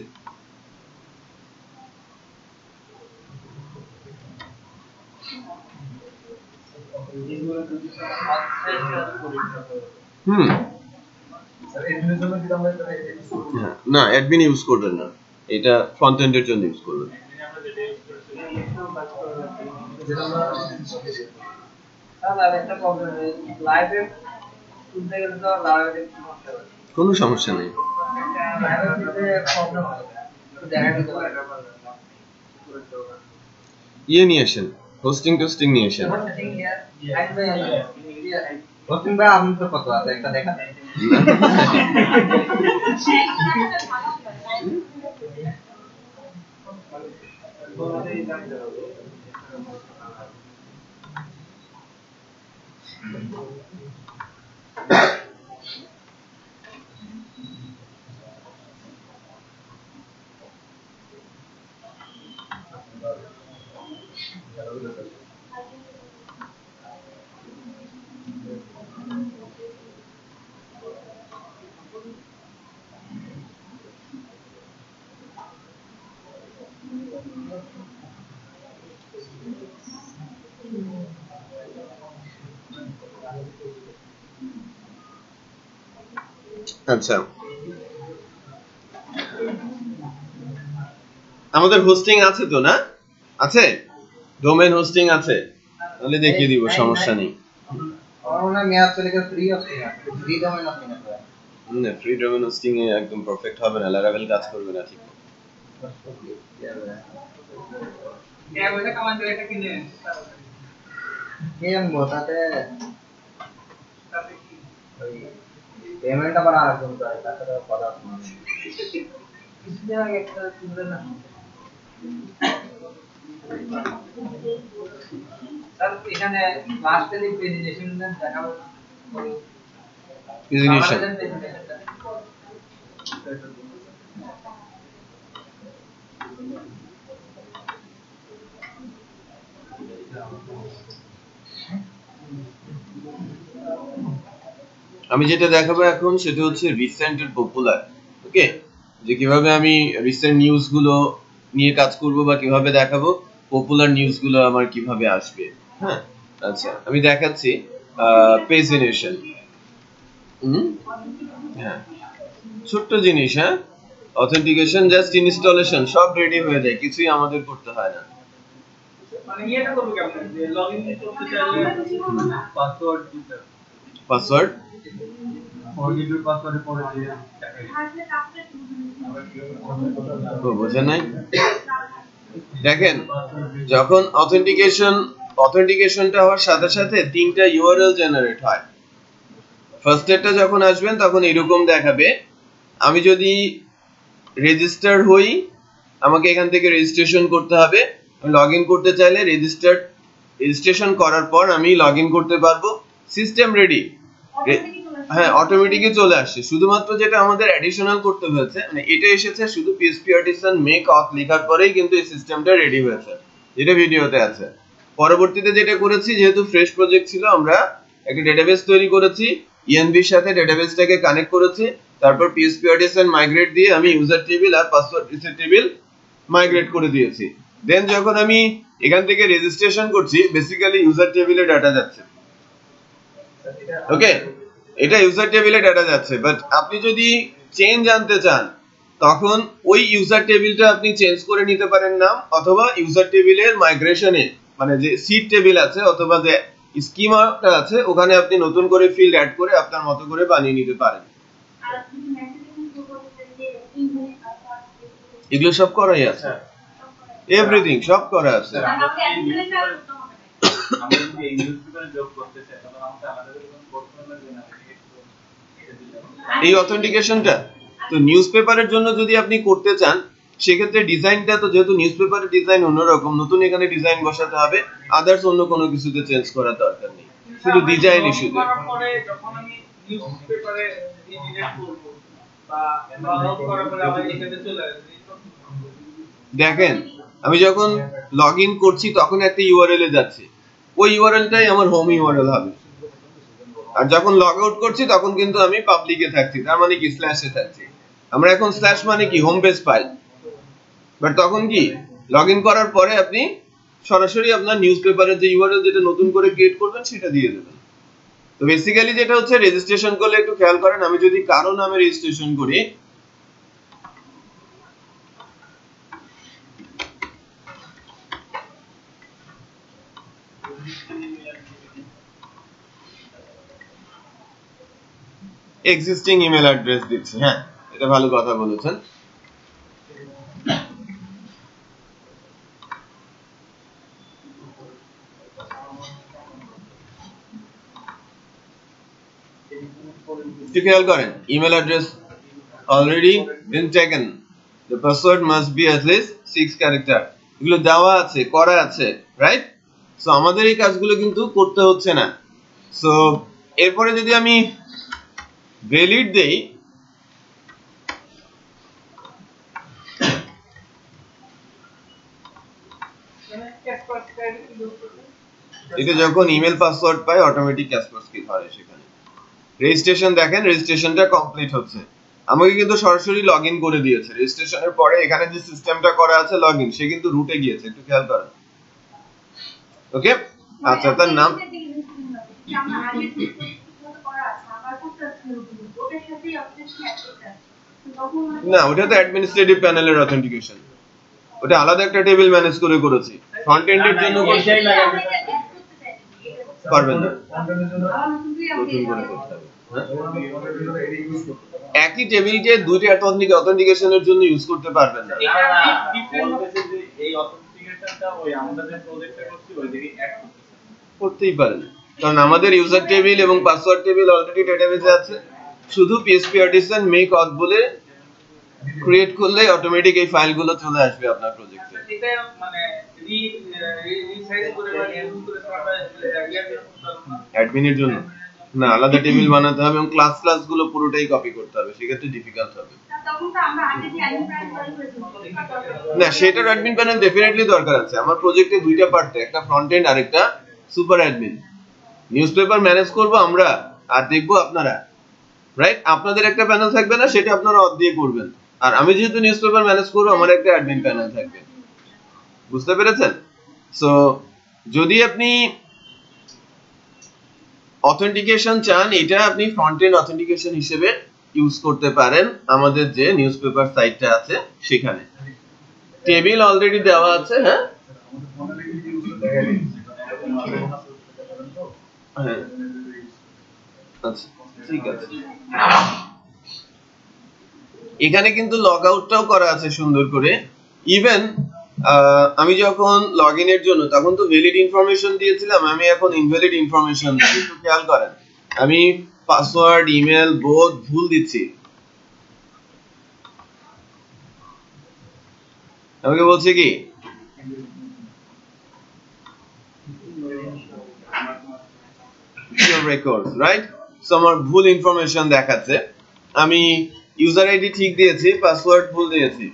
না, অ্যাডমিন ইউজ করবেন না, এটা ফ্রন্ট এন্ডের জন্য ইউজ করবেন। কোনো সমস্যা নেই, ইয়ে নিয়ে আসেন, হোস্টিং টোস্টিং নিয়ে আসেন। হোস্টিং বা আপনি তো কত আছে একটা দেখা আচ্ছা, আমাদের হোস্টিং আছে তো না? আছে? ডোমেইন হোস্টিং আছে? তাহলে দেখিয়ে দিব, সমস্যা নেই। আমার মনে হয় মেয়াদ চলে গেছে, ফ্রি হোস্টিং আছে, ফ্রি ডোমেইন হোস্টিং আছে। না, ফ্রি ডোমেইন হোস্টিং এ একদম পারফেক্ট হবে না, ল্যারাভেল কাজ করবে না ঠিক। ওইটা কমান্ড এটা কিনে কে জানবো তাতে তাতে কি ওই পেমেন্টটা বানা রাখুন, তাছাড়া কথা শুনুন কিছুদিন আগে একটা শুনলে না স্যার, এখানে লাস্টে যে প্রেজেন্টেশনটা দেখাবো, প্রেজেন্টেশন আমি যেটা দেখাবো এখন সেটা হচ্ছে রিসেন্ট এর পপুলার। ওকে, যে কিভাবে আমি রিসেন্ট নিউজ গুলো নিয়ে কাজ করব বা কিভাবে দেখাবো পপুলার নিউজ গুলো আমার কিভাবে আসবে। হ্যাঁ, আচ্ছা আমি দেখাচ্ছি পেজিনেশন। হ্যাঁ, ছোট্ট জিনিস। হ্যাঁ, অথেন্টিকেশন জাস্ট ইনস্টলেশন, সব রেডি হয়ে যায়, কিছুই আমাদের করতে হয় না। মানে এটা করব কেমন, যে লগইন করতে চাইলে পাসওয়ার্ড দিতে, পাসওয়ার্ড ফরগেট পাসওয়ার্ডে পরে দিয়ে বোঝা নাই। দেখেন, যখন অথেন্টিকেশনটা হওয়ার সাথে সাথে তিনটা ইউআরএল জেনারেট হয়। ফার্স্ট এরটা যখন আসবেন তখন এরকম দেখাবে। আমি যদি রেজিস্টার হই, আমাকে এখান থেকে রেজিস্ট্রেশন করতে হবে। লগইন করতে চাইলে রেজিস্ট্রেশন করার পর আমি লগইন করতে পারবো। System ready. হ্যাঁ, অটোমেটিকই চলে আসছে। শুধুমাত্র যেটা আমাদের অ্যাডিশনাল করতে হয়েছে, মানে এটা এসেছে শুধু পিএইচপি আর্টিসান মেক অথ লেখার পরেই কিন্তু এই সিস্টেমটা রেডি হয়েছে, যেটা ভিডিওতে আছে। পরবর্তীতে যেটা করেছি, যেহেতু ফ্রেশ প্রজেক্ট ছিল, আমরা একটা ডেটাবেস তৈরি করেছি, ইএনভির সাথে ডেটাবেসটাকে কানেক্ট করেছি, তারপর পিএইচপি আর্টিসান মাইগ্রেট দিয়ে আমি ইউজার টেবিল আর পাসওয়ার্ড রিসেট টেবিল মাইগ্রেট করে দিয়েছি। দেন যখন আমি এখান থেকে রেজিস্ট্রেশন করছি, বেসিক্যালি ইউজার টেবিলে ডাটা যাচ্ছে। ওকে, এটা ইউজার টেবিলে ডাটা যাচ্ছে, বাট আপনি যদি চেঞ্জ আনতে চান তখন ওই ইউজার টেবিলটা আপনি চেঞ্জ করে নিতে পারেন নাম, অথবা ইউজার টেবিলের মাইগ্রেশনে, মানে যে সিড টেবিল আছে অথবা যে স্কিমাটা আছে, ওখানে আপনি নতুন করে ফিল্ড অ্যাড করে আপনার মতো করে বানিয়ে নিতে পারেন। এগুলো সব করাই আছে, এভরিথিং সব করা আছে। আমরা যদি এই নিউজ পেপারে জব করতে চাই, তাহলে আমাদের আলাদা করে কোনো কোর্স লাগবে না। এই অথেন্টিকেশনটা তো নিউজ পেপারের জন্য যদি আপনি করতে চান, সেক্ষেত্রে ডিজাইনটা তো, যেহেতু নিউজ পেপারের ডিজাইন অন্যরকম, নতুন এখানে ডিজাইন বসাতে হবে। আদার্স অন্য কোনো কিছুতে চেঞ্জ করার দরকার নেই, শুধু ডিজাইন ইস্যুতে। পরে যখন আমি নিউজ পেপারে এডিট করব বা লগ করার পরে আবার এখানে চলে আসবে। দেখেন, আমি যখন লগইন করছি তখন একটা ইউআরএল এ যাচ্ছি, ওই ইউআরএলটাই আমার হোম ইউআরএল হবে। আর যখন লগ আউট করছি তখন কিন্তু আমি পাবলিকে থাকছি, তার মানে কি স্ল্যাশে থাকছি। আমরা এখন স্ল্যাশ মানে কি হোম পেজ ফাইল, বাট তখন কি লগইন করার পরে আপনি সরাসরি আপনার নিউজ পেপারের যে ইউআরএল যেটা নতুন করে ক্রিয়েট করবেন সেটা দিয়ে দেবেন। তো বেসিক্যালি যেটা হচ্ছে, রেজিস্ট্রেশন করলে একটু খেয়াল করেন, আমি যদি কারো নামে রেজিস্ট্রেশন করি, এক্সিস্টিং ইমেল অ্যাড্রেস দিচ্ছি। হ্যাঁ, এটা ভালো কথা বলেছেন। একটু খেয়াল করেন, email address already been taken, the password must be at least 6 character. এগুলো দেওয়া আছে, করা আছে, রাইট? সো আমাদের এই কাজগুলো কিন্তু করতে হচ্ছে না। সো এরপরে যদি আমি ভ্যালিড দেই, এটা যখন ইমেল পাসওয়ার্ড পায় অটোমেটিক ক্যাসপারস্কি ধরে সেখানে। রেজিস্ট্রেশন দেখেন, রেজিস্ট্রেশনটা কমপ্লিট হচ্ছে। আমাকে কিন্তু সরাসরি লগইন করে দিয়েছে। রেজিস্ট্রেশনের পরে এখানে যে সিস্টেমটা করা আছে লগইন, সে কিন্তু রুটে গিয়েছে, একটু খেয়াল করেন। ওকে, আচ্ছা, তার নাম না, ওটা তো অ্যাডমিনিস্ট্রেটিভ প্যানেলের অথেন্টিকেশন। ওটা আলাদা একটা টেবিল ম্যানেজ করে করেছি। ফ্রন্ট এন্ডের জন্য পারবেন না, নতুন করে করতে হবে। একই টেবিলকে দুইটা অথেন্টিকেশনের জন্য ইউজ করতে পারবেন না। এই অথেন্টিকেশনটা ওই আমরা যে প্রজেক্টে করছি ওই দিকে অ্যাড করতেই পারেন, কারণ আমাদের ইউজার টেবিল এবং পাসওয়ার্ড টেবিল অলরেডি ডেটাবেসে আছে। শুধু PHP artisan make auth বলে ক্রিয়েট করলে অটোমেটিক এই ফাইলগুলো চলে আসবে আপনার প্রজেক্টে। এটা মানে রিসাইজ করে বা ইউজ করে অ্যাডমিনের জন্য না, আলাদা টেবিল বানাতে হবে এবং ক্লাসগুলো পুরোটাই কপি করতে হবে, সেক্ষেত্রে ডিফিকাল্ট হবে। তখন তো আমরা আগে যে অ্যাডমিন প্যানেল তৈরি করেছি না, সেটার অ্যাডমিন প্যানেল ডেফিনেটলি দরকার আছে। আমার প্রজেক্টে দুইটা পার্ট, একটা ফ্রন্ট এন্ড আর একটা সুপার অ্যাডমিন। নিউজপেপার ম্যানেজ করব আমরা আর দেখবো আপনারা, রাইট? আপনাদের একটা প্যানেল থাকবে না, সেটা আপনারা অথ দিয়ে করবেন, আর আমি যেহেতু নিউজপেপার ম্যানেজ করব আমার একটা অ্যাডমিন প্যানেল থাকবে। বুঝতে পেরেছেন? সো যদি আপনি অথেন্টিকেশন চান, এটা আপনি ফ্রন্ট এন্ড অথেন্টিকেশন হিসেবে ইউজ করতে পারেন আমাদের যে নিউজপেপার সাইটটা আছে সেখানে। টেবিল অলরেডি দেওয়া আছে। হ্যাঁ, আচ্ছা ঠিক আছে। এখানে কিন্তু লগ আউটটাও করা আছে সুন্দর করে। ইভেন আমি যখন লগইনের জন্য তখন তো ভ্যালিড ইনফরমেশন দিয়েছিলাম, আমি এখন ইনভ্যালিড ইনফরমেশন দিচ্ছি। একটু খেয়াল করেন, আমি পাসওয়ার্ড ইমেল বোথ ভুল দিচ্ছি। আমাকে বলছে কি your records, right? So আমার ভুল ইনফরমেশন দেখাচ্ছে। আমি ইউজার আইডি ঠিক দিয়েছি, পাসওয়ার্ড ভুল দিয়েছি।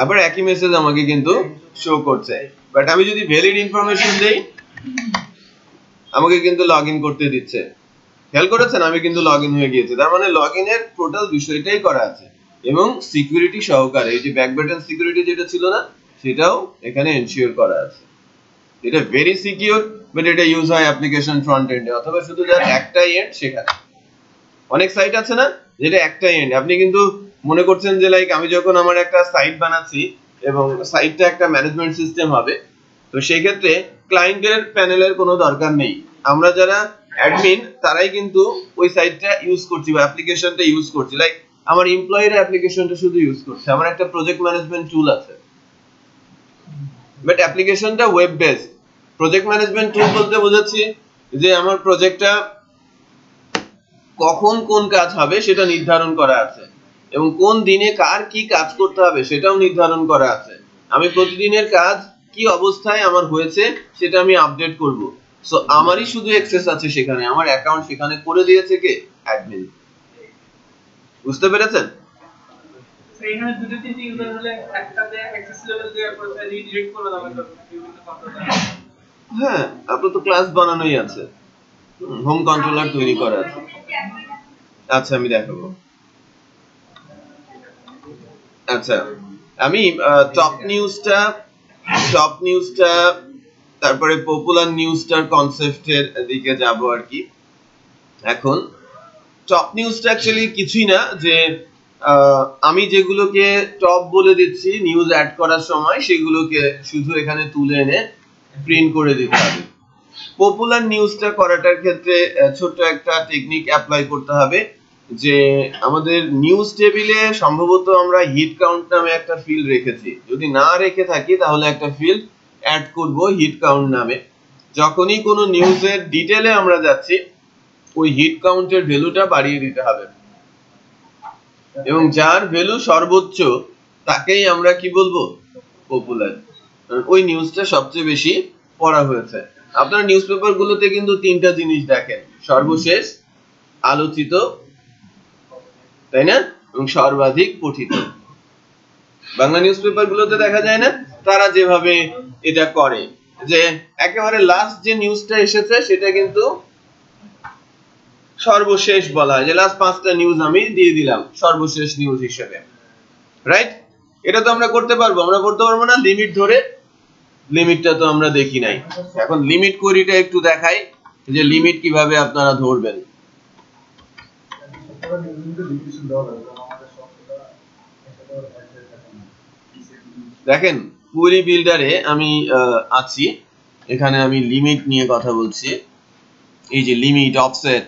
আবার একই মেসেজ আমাকে কিন্তু শো করছে, বাট আমি যদি ভ্যালিড ইনফরমেশন দেই আমাকে কিন্তু লগইন করতে দিচ্ছে। খেয়াল করেছেন, আমি কিন্তু লগইন হয়ে গিয়েছে। তার মানে লগইনের টোটাল বিষয়টাই করা আছে এবং সিকিউরিটি সহকারে। এই যে ব্যাক বাটন সিকিউরিটি যেটা ছিল না, সেটাও এখানে এনশিওর করা আছে। এটা ভেরি সিকিউর, বাট এটা ইউজ হয় অ্যাপ্লিকেশন ফ্রন্ট এন্ডে অথবা শুধু যার একটাই এন্ড সেখানে। অনেক সাইট আছে না যেটা একটাই এন্ড, আপনি কিন্তু মনে করছেন যে লাইক আমি যখন আমার একটা সাইট বানাচ্ছি এবং সাইটটা একটা ম্যানেজমেন্ট সিস্টেম হবে, তো সেই ক্ষেত্রে ক্লায়েন্টের প্যানেলের কোনো দরকার নেই। আমরা যারা অ্যাডমিন তারাই কিন্তু ওই সাইটটা ইউজ করছি বা অ্যাপ্লিকেশনটা ইউজ করছি। লাইক আমার এমপ্লয়িরা অ্যাপ্লিকেশনটা শুধু ইউজ করছে, আমার একটা প্রজেক্ট ম্যানেজমেন্ট টুল আছে, বাট অ্যাপ্লিকেশনটা ওয়েব বেসড। প্রজেক্ট ম্যানেজমেন্ট টুল বলতে বোঝাচ্ছি যে আমার প্রজেক্টটা কখন কোন কাজ হবে সেটা নির্ধারণ করা আছে এবং কোন দিনে কার কি কাজ করতে হবে সেটাও নির্ধারণ করা আছে। আমি প্রতিদিনের কাজ কি অবস্থায় আমার হয়েছে সেটা আমি আপডেট করব। সো আমারই শুধু অ্যাক্সেস আছে সেখানে, আমার অ্যাকাউন্ট সেখানে করে দিয়েছে কে? অ্যাডমিন। বুঝতে পেরেছেন? এইখানে দুটো তিনটি ইউজার হলে একটাতে অ্যাক্সেস লেভেল দেওয়ার পর রিডিরেক্ট করে দেওয়া হবে বিভিন্ন কন্ট্রোলার। হ্যাঁ, আপনার তো ক্লাস বানানোই আছে, হোম কন্ট্রোলার তৈরি করা আছে। আচ্ছা আমি দেখাবো। আচ্ছা, আমি টপ নিউজটা তারপরে পপুলার নিউজটার কনসেপ্টের দিকে যাব আর কি। এখন টপ নিউজটা অ্যাকচুয়ালি কিছুই না, যে আমি যেগুলোকে টপ বলে দিচ্ছি নিউজ অ্যাড করার সময় সেগুলোকে শুধু এখানে তুলে এনে প্রিন্ট করে দিতে হবে। পপুলার নিউজটা করাটার ক্ষেত্রে ছোট্ট একটা টেকনিক অ্যাপ্লাই করতে হবে, যে আমাদের নিউজ টেবিলে সম্ভবত আমরা হিট কাউন্ট নামে একটা ফিল্ড রেখেছি। যদি না রেখে থাকি তাহলে একটা ফিল্ড অ্যাড করব হিট কাউন্ট নামে। যখনই কোনো নিউজের ডিটেলে আমরা যাচ্ছি ওই হিট কাউন্টের ভ্যালুটা বাড়িয়ে দিতে হবে এবং যার ভ্যালু সর্বোচ্চ তাকেই আমরা কি বলবো? পপুলার। ওই নিউজটা সবচেয়ে বেশি পড়া হয়েছে। আপনারা নিউজপেপার গুলোতে কিন্তু তিনটা জিনিস দেখেন, সর্বশেষ, আলোচিত, তাই না, এবং সর্বাধিক পঠিত। বাংলা নিউজপেপার গুলোতে দেখা যায় না তারা যেভাবে এটা করে, যে একেবারে লাস্ট যে নিউজটা এসেছে সেটা কিন্তু সর্বশেষ বলা হয়, যে লাস্ট 5টা নিউজ আমি দিয়ে দিলাম সর্বশেষ নিউজ হিসেবে, রাইট? এটা তো আমরা করতে পারবো, আমরা করতে পারবো না লিমিট ধরে? লিমিটটা তো আমরা দেখি নাই। এখন লিমিট কোয়েরিটা একটু দেখাই যে লিমিট কিভাবে আপনারা ধরবেন। দেখেন কুয়েরি বিল্ডারে আমি আছি, এখানে আমি লিমিট নিয়ে কথা বলছি। এই যে limit, offset,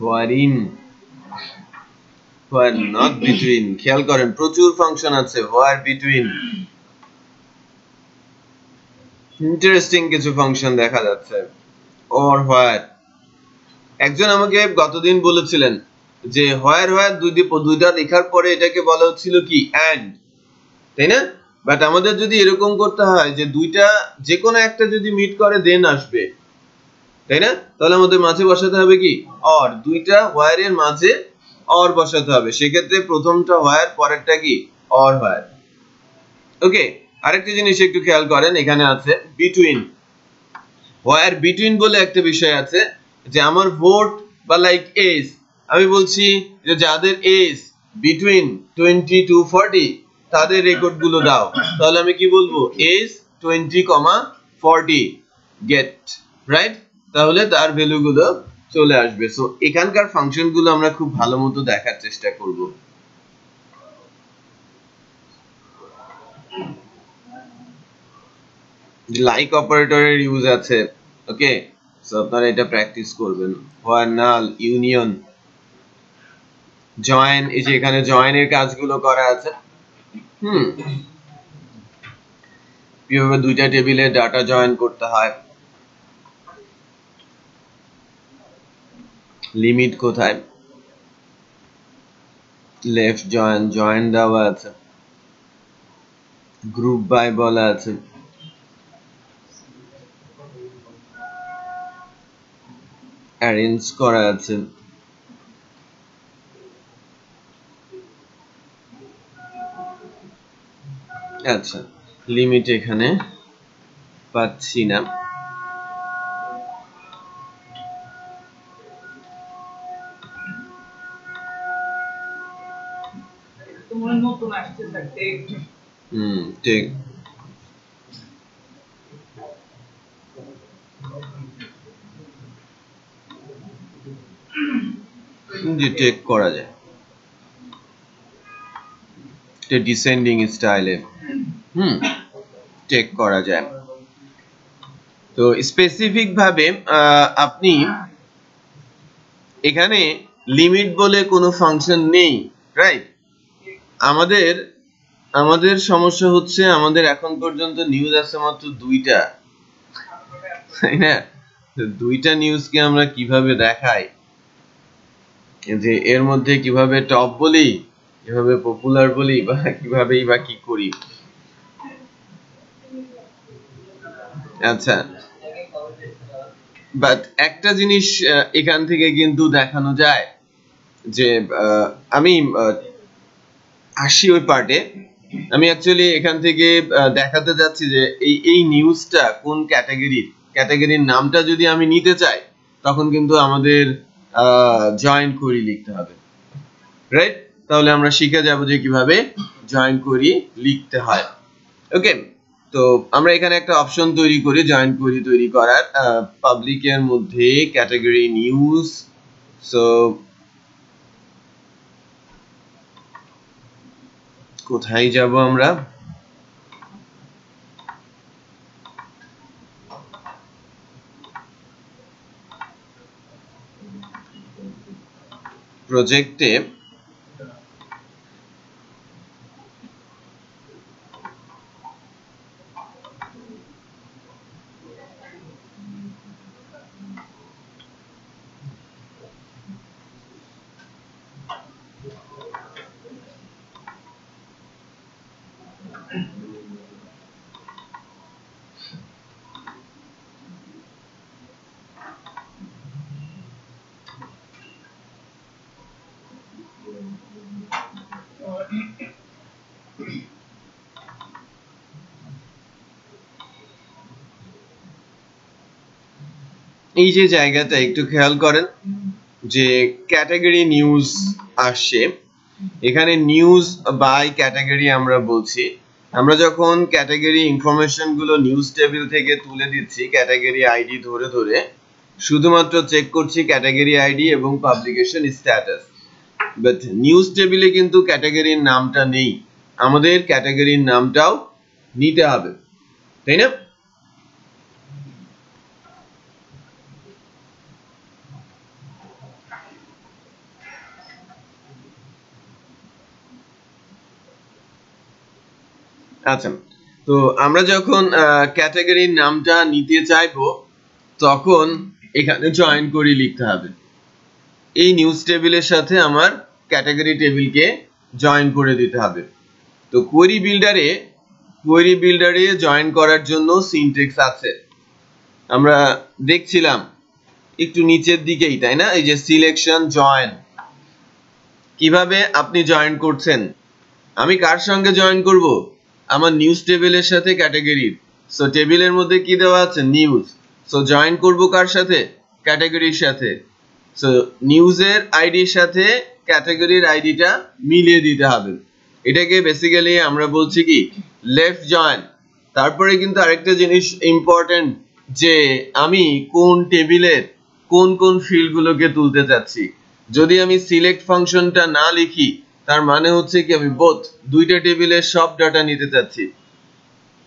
wherein, where not between। খেয়াল করেন প্রচুর ফাংশন আছে, where between, ইন্টারেস্টিং কিছু ফাংশন দেখা যাচ্ছে। or where, একজন আমাকে গতদিন বলেছিলেন যে where where দুইটা লেখার পরে এটাকে বলা হচ্ছিল কি and, তাই না? বাট আমাদের যদি এরকম করতে হয় যে দুইটা যে কোনো একটা যদি মিট করে দেন আসবে, তাই না? তাহলে আমাদের মাঝে বসাতে হবে কি or, দুইটা where এর মাঝে or বসাতে হবে। সেক্ষেত্রে প্রথমটা where, পরেরটা কি or where। ওকে, আরেকটা জিনিস একটু খেয়াল করেন, এখানে আছে between। where between বলে একটা বিষয় আছে, যে আমার ভোট বা লাইক এজ, আমি বলছি যে যাদের এজ between 20 to 40 তাদের রেকর্ড গুলো দাও, তাহলে আমি কি বলবো এজ 20, 40 গেট, রাইট? তাহলে তার ভ্যালু গুলো চলে আসবে। সো এখানকার ফাংশন গুলো আমরা খুব ভালো মতো দেখার চেষ্টা করব। লাইক অপারেটরের ইউজ আছে, ওকে, সো আপনারা এটা প্র্যাকটিস করবেন। হোয়ার নাল, ইউনিয়ন, জয়েন, এই যে এখানে জয়েনের কাজগুলো করা আছে। কিভাবে দুইটা টেবিলে ডাটা জয়েন করতে হয়, লিমিট কোথায়, লেফট জয়েন, জয়েন দেওয়া আছে, গ্রুপ বাই বলা আছে, অ্যারেঞ্জ করা আছে, আচ্ছা লিমিট এখানে পাচ্ছি না। তোমার নতুন আসছে স্যার, ঠিক, জি টেক করা যায়, ডিসেন্ডিং স্টাইলে টেক করা যায়। তো স্পেসিফিক ভাবে আপনি এখানে লিমিট বলে কোনো ফাংশন নেই, রাইট? আমাদের সমস্যা হচ্ছে আমাদের এখন পর্যন্ত নিউজ আছে মাত্র দুইটা, তাই না? দুইটা নিউজকে আমরা কিভাবে দেখাই, যে এর মধ্যে কিভাবে টপ বলি, কিভাবে পপুলার বলি, বা কিভাবেই বা কি করি। আচ্ছা, বাট একটা জিনিস এখান থেকে কিন্তু দেখানো যায় যে আমি আসি ওই পার্টে, আমি অ্যাকচুয়ালি এখান থেকে দেখাতে যাচ্ছি যে এই নিউজটা কোন ক্যাটাগরির নামটা যদি আমি নিতে চাই, তখন কিন্তু আমাদের জয়েন কোরি লিখতে হবে, রাইট? তাহলে আমরা শিখে যাব যে কিভাবে জয়েন কোরি লিখতে হয়। ওকে, তো আমরা এখানে একটা অপশন তৈরি করি জয়েন কোরি তৈরি করার, পাবলিকের মধ্যে ক্যাটাগরি নিউজ। সো কোথায় যাব আমরা, প্রজেক্টে এই যে জায়গাটা একটু খেয়াল করেন যে ক্যাটাগরি নিউজ আসছে, এখানে নিউজ বাই ক্যাটাগরি আমরা বলছি। আমরা যখন ক্যাটাগরি ইনফরমেশন গুলো নিউজ টেবিল থেকে তুলে দিচ্ছি ক্যাটাগরি আইডি ধরে ধরে, শুধুমাত্র চেক করছি ক্যাটাগরি আইডি এবং পাবলিকেশন স্ট্যাটাস, বাট নিউজ টেবিলে কিন্তু ক্যাটাগরির নামটা নেই, আমাদের ক্যাটাগরির নামটাও নিতে হবে, তাই না? আচ্ছা, তো আমরা যখন ক্যাটাগরির নামটা নিতে চাইবো তখন এখানে জয়েন করি লিখতে হবে। এই নিউজ টেবিলের সাথে আমার ক্যাটাগরি টেবিলকে জয়েন করে দিতে হবে। তো কোয়েরি বিল্ডারে জয়েন করার জন্য সিনট্যাক্স আছে, আমরা দেখছিলাম একটু নিচের দিকেই, তাই না? এই যে সিলেকশন জয়েন, কিভাবে আপনি জয়েন করছেন, আমি কার সঙ্গে জয়েন করব? আমার নিউজ টেবিলের সাথে ক্যাটাগরির। সো টেবিলের মধ্যে কি দেওয়া আছে? নিউজ। সো জয়েন করব কার সাথে? ক্যাটাগরির সাথে। সো নিউজের আইডির সাথে ক্যাটাগরির আইডিটা মিলিয়ে দিতে হবে। এটাকে বেসিক্যালি আমরা বলছি কি লেফট জয়েন। তারপরে কিন্তু আরেকটা জিনিস ইম্পর্টেন্ট, যে আমি কোন টেবিলের কোন কোন ফিল্ডগুলোকে তুলতে চাচ্ছি। যদি আমি সিলেক্ট ফাংশনটা না লিখি তার মানে হচ্ছে কি আমি বোথ দুইটা টেবিলের সব ডাটা নিতে চাচ্ছি,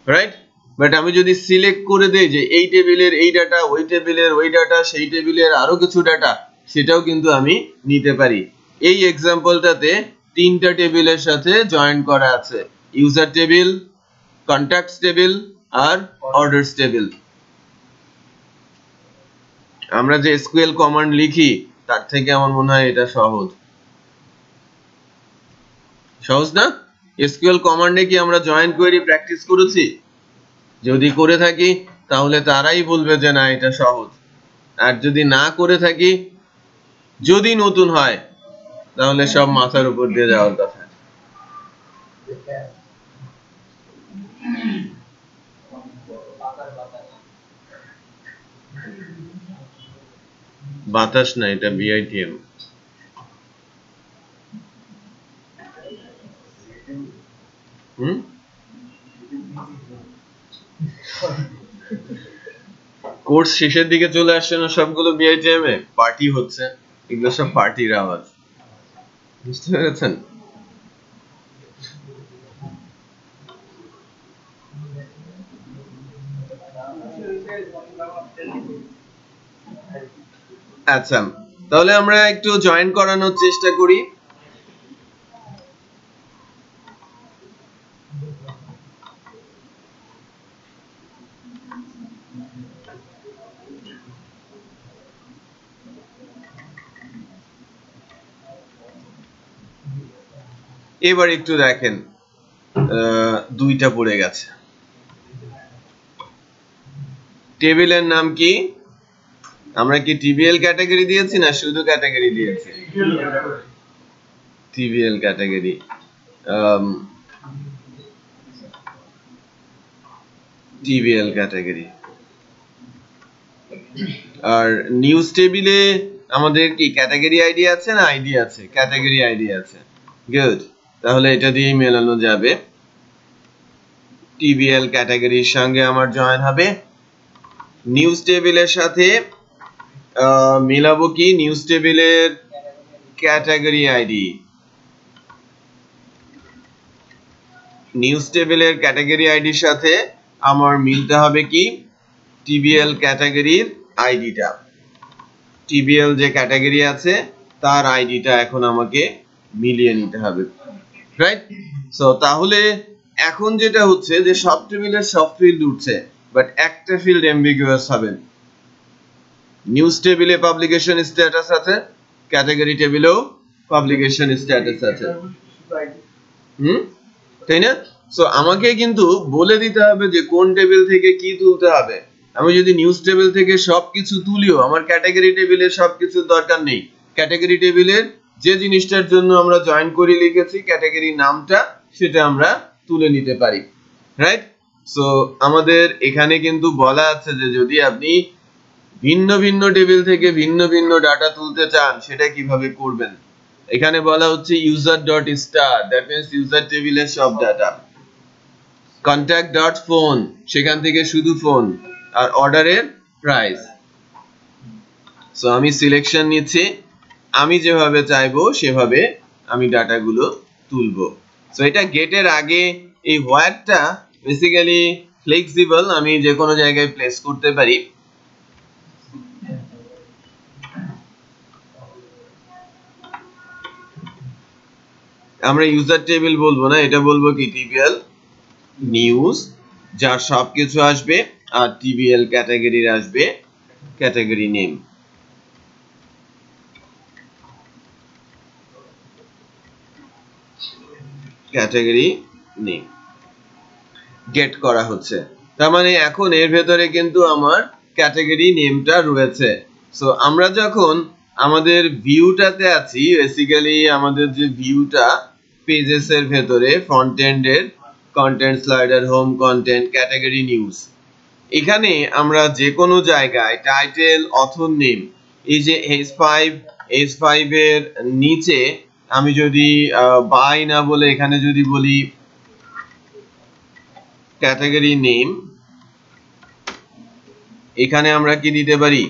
রাইট? বাট আমি যদি সিলেক্ট করে দেই যে এই টেবিলের এই ডাটা, ওই টেবিলের ওই ডাটা, সেই টেবিলের আরো কিছু ডাটা, সেটাও কিন্তু আমি নিতে পারি। এই এক্সাম্পলটাতে তিনটা টেবিলের সাথে জয়েন করা আছে, ইউজার টেবিল, কন্ট্যাক্টস টেবিল আর অর্ডারস টেবিল। আমরা যে এসকিউএল কমান্ড লিখি তার থেকে আমার মনে হয় এটা সহজ না? এসকিউএল কমান্ডে কি আমরা জয়েন কোয়েরি প্র্যাকটিস করেছি? যদি করে থাকি তাহলে তারাই বলবে যে না এটা সহজ, আর যদি না করে থাকি, যদি নতুন হয়, তাহলে সব মাথার উপর দিয়ে যাওয়ার কথা। বাতাস না, এটা বিআইটিএম। কোর্স শেষের দিকে চলে আসছে না, সবগুলো বিআইটিএম এ পার্টি হচ্ছে, এগুলো সব পার্টির আওয়াজ, বুঝতে পেরেছেন? আচ্ছা, তাহলে আমরা একটু জয়েন করানোর চেষ্টা করি। এবার একটু দেখেন, দুইটা পড়ে গেছে। টেবিলের নাম কি? আমরা কি টিবিএল ক্যাটাগরি দিয়েছি না শুধু ক্যাটাগরি দিয়েছি? TBL category. TBL category. আর নিউজ টেবিলে আমাদের কি ক্যাটাগরি আইডি আছে না আইডি আছে? ক্যাটাগরি আইডি আছে। গুড, তাহলে এটা দিয়েই মেলানো যাবে। টিবিএল ক্যাটাগরির সঙ্গে আমার জয়েন হবে। নিউজ টেবিলের সাথে মিলাবো কি? নিউজ টেবিলের ক্যাটাগরি আইডি। নিউজ টেবিলের ক্যাটাগরি আইডির সাথে আমার মিলতে হবে কি? টিবিএল ক্যাটাগরির আইডিটা। টিবিএল যে ক্যাটাগরি আছে তার আইডিটা এখন আমাকে মিলিয়ে নিতে হবে, রাইট? সো তাহলে এখন যেটা হচ্ছে যে সব টেবিলের সব ফিল্ড উঠছে, বাট একটা ফিল্ড অ্যাম্বিগুয়াস হবে। নিউজ টেবিলে পাবলিকেশন স্ট্যাটাস আছে, ক্যাটাগরি টেবিলেও পাবলিকেশন স্ট্যাটাস আছে, তাই না? সো আমাকে কিন্তু বলে দিতে হবে যে কোন টেবিল থেকে কি তুলতে হবে। আমি যদি নিউজ টেবিল থেকে সবকিছু তুলিও আমার ক্যাটাগরি টেবিলের সবকিছুর দরকার নেই। ক্যাটাগরি টেবিলের যে জিনিসটার জন্য আমরা জয়েন করে লিখেছি ক্যাটাগরি নামটা, সেটা আমরা তুলে নিতে পারি, রাইট? সো আমাদের এখানে কিন্তু বলা আছে যে যদি আপনি ভিন্ন ভিন্ন টেবিল থেকে ভিন্ন ভিন্ন ডাটা তুলতে চান সেটা কিভাবে করবেন। এখানে বলা হচ্ছে user.star, দ্যাট মিন্স ইউজার টেবিলের সব ডাটা। contact.phone, সেখান থেকে শুধু ফোন, আর অর্ডারের প্রাইস। সো আমি সিলেকশন নিচ্ছি, আমি যেভাবে চাইবো সেভাবে আমি ডাটাগুলো তুলবো। সো এটা গেটের আগে এই হোয়ারটা বেসিক্যালি ফ্লেক্সিবল, আমি যে কোনো জায়গায় প্লেস করতে পারি। আমরা ইউজার টেবিল বলবো না, এটা বলবো কি টিবিএল নিউজ, যার সবকিছু আসবে, আর টিবিএল ক্যাটাগরির আসবে category name. Category name get করা হচ্ছে, তার মানে এখন এর ভেতরে কিন্তু আমার ক্যাটাগরি নেমটা রয়েছে। সো আমরা যখন আমাদের ভিউটাতে আছি, বেসিক্যালি আমাদের যে ভিউটা পেজেস এর ভেতরে ফ্রন্ট এন্ডের content slider, home content, category news, এখানে আমরা যে কোনো জায়গায় টাইটেল, অথর নেম, এই যে H5 এর নিচে আমি যদি বাই না বলে এখানে যদি বলি ক্যাটাগরি নেম, এখানে আমরা কি দিতে পারি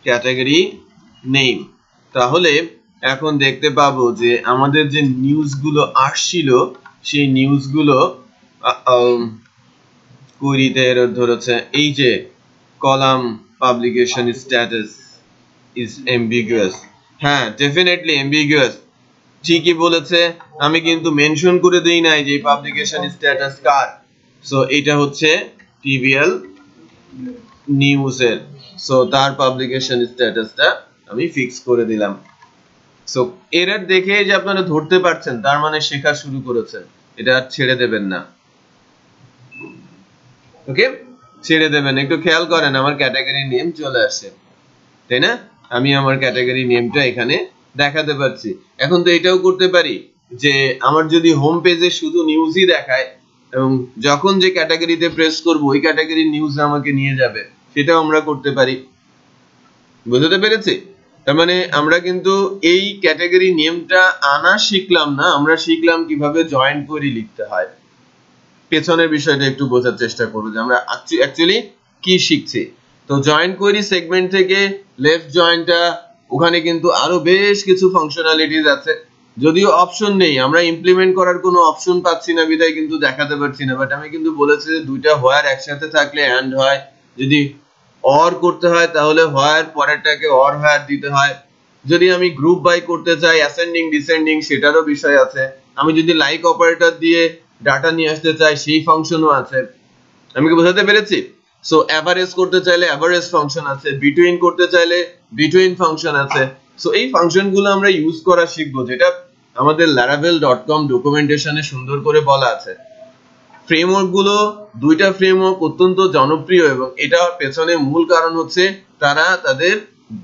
ক্যাটাগরি নেম। তাহলে এখন দেখতে পাবো যে আমাদের যে নিউজগুলো আসছিল সেই নিউজগুলো কুইরিতে এরর ধরেছে। এই যে column publication status is ambiguous, হ্যাঁ ডেফিনেটলি অ্যাম্বিগুয়াস, ঠিকই বলেছে, আমি কিন্তু মেনশন করে দেই নাই যে পাবলিকেশন স্ট্যাটাস কার। সো এটা হচ্ছে টিবিএল নিউজের, সো তার পাবলিকেশন স্ট্যাটাসটা আমি ফিক্স করে দিলাম। সো এরর দেখে যে আপনারা ধরতে পারছেন, তার মানে শেখা শুরু করেছেন, এটা ছেড়ে দেবেন না। ওকে, ছেড়ে দেবেন। একটু খেয়াল করেন আমার ক্যাটাগরি নেম চলে আসে, তাই না? আমি আমার ক্যাটাগরি নেমটা এখানে দেখাতে পারছি। এখন তো এটাও করতে পারি যে আমার যদি হোম পেজে শুধু নিউজই দেখায় এবং যখন যে ক্যাটাগরিতে প্রেস করব ওই ক্যাটাগরির নিউজ আমাকে নিয়ে যাবে, সেটাও আমরা করতে পারি। বুঝতে পেরেছি? তার মানে আমরা কিন্তু এই ক্যাটাগরি নেমটা আনা শিখলাম না, আমরা শিখলাম কিভাবে জয়েন কোয়েরি লিখতে হয়। পেছনের বিষয়টা একটু বোঝার চেষ্টা করব যে আমরা অ্যাকচুয়ালি কি শিখছি। তো জয়েন কোয়েরি সেগমেন্ট থেকে লেফট জয়েনটা, ওখানে কিন্তু আরো বেশ কিছু ফাংশনালিটিস আছে, যদিও অপশন নেই, আমরা ইমপ্লিমেন্ট করার কোনো অপশন পাচ্ছি না বিধায় কিন্তু দেখাতে পারছি না। বাট আমি কিন্তু বলেছি যে দুইটা হোয়ার একসাথে থাকলে এন্ড হয়, যদি অর করতে হয় তাহলে হোয়ার পরেরটাকে অর হোয়ার দিতে হয়, যদি আমি গ্রুপ বাই করতে চাই অ্যাসেন্ডিং ডিসেন্ডিং সেটারও বিষয় আছে, আমি যদি লাইক অপারেটর দিয়ে ডাটা নিয়ে আসতে চাই সেই ফাংশনও আছে। আমি কি বোঝাতে পেরেছি? সো অ্যাভারেজ করতে চাইলে অ্যাভারেজ ফাংশন আছে, বিটুইন করতে চাইলে বিটুইন ফাংশন আছে। সো এই ফাংশনগুলো আমরা ইউজ করা শিখবো, যেটা আমাদের laravel.com ডকুমেন্টেশনে সুন্দর করে বলা আছে। ফ্রেমওয়ার্ক গুলো, দুইটা ফ্রেমওয়ার্ক অত্যন্ত জনপ্রিয় এবং এটার পেছনে মূল কারণ হচ্ছে তারা তাদের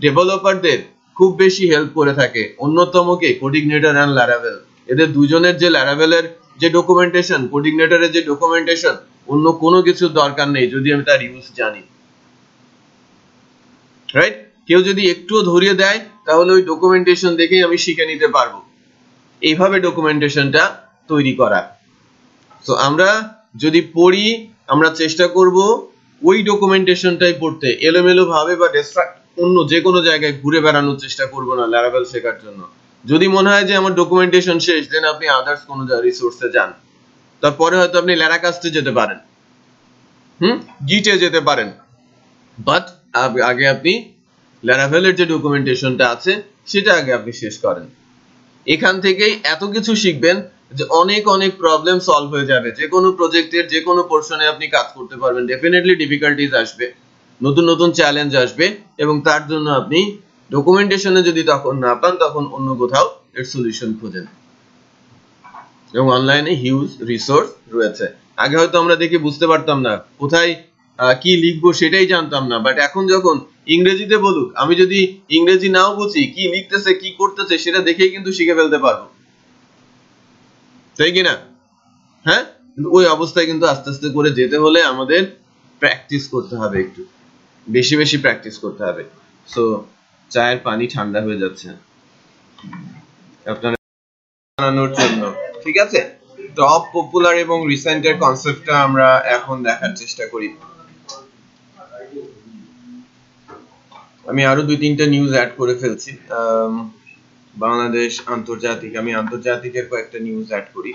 ডেভেলপারদের খুব বেশি হেল্প করে থাকে। অন্যতম কে? কোডিগনেটর এন্ড Laravel। এদের দুজনের যে Laravel-এর যে ডকুমেন্টেশন, কোডিগনেটরের যে ডকুমেন্টেশন, অন্য কোনো কিছুর দরকার নেই যদি আমি তার ইউজ জানি। রাইট? কেউ যদি একটুও ধরিয়ে দেয় তাহলে ওই ডকুমেন্টেশন দেখেই আমি শিখে নিতে পারবো। এইভাবে ডকুমেন্টেশনটা তৈরি করা। সো আমরা যদি পড়ি, আমরা চেষ্টা করব ওই ডকুমেন্টেশনটাই পড়তে, এলোমেলো ভাবে বা ডিস্ট্রাক্ট অন্য যে কোনো জায়গায় ঘুরে বেড়ানোর চেষ্টা করব না Laravel শেখার জন্য। যদি মনে হয় যে আমার ডকুমেন্টেশন শেষ, দেন আপনি আদার্স কোনো রিসোর্সে যান। তারপরে হয়তো আপনি ল্যারাকাস্টে যেতে পারেন, গিটে যেতে পারেন, বাট আগে আপনি Laravel-এর যে ডকুমেন্টেশনটা আছে সেটা আগে আপনি শেষ করেন। এখান থেকেই এত কিছু শিখবেন যে অনেক অনেক প্রবলেম সলভ হয়ে যাবে। যে কোনো প্রজেক্টের যে কোনো পোরশনে আপনি কাজ করতে পারবেন। ডেফিনেটলি ডিফিকাল্টিজ আসবে, নতুন নতুন চ্যালেঞ্জ আসবে, এবং তার জন্য আপনি ডকুমেন্টেশনে যদি তখন না পান তখন অন্য কোথাও এর সলিউশন খুঁজেন। এবং অনলাইনে হিউজ রিসোর্স রয়েছে। আগে হয়তো আমরা দেখে বুঝতে পারতাম না, কোথায় কি লিখবো সেটাই জানতাম না, বাট এখন যখন ইংরেজিতে বলুক, আমি যদি ইংরেজি নাও বুঝি, কি লিখতেছে কি করতেছে সেটা দেখেই কিন্তু শিখে ফেলতে পারবো, তাই কিনা? হ্যাঁ, ওই অবস্থায় কিন্তু আস্তে আস্তে করে যেতে হলে আমাদের প্র্যাকটিস করতে হবে, একটু বেশি বেশি প্র্যাকটিস করতে হবে। সো চায়ের পানি ঠান্ডা হয়ে যাচ্ছে আপনারা জানানোর জন্য, ঠিক আছে? টপ, পপুলার এবং রিসেন্টের কনসেপ্টটা আমরা এখন দেখার চেষ্টা করি। আমি আরো 2-3টা নিউজ অ্যাড করে ফেলছি। বাংলাদেশ, আন্তর্জাতিক, আমি আন্তর্জাতিকের কয়েকটা নিউজ অ্যাড করি।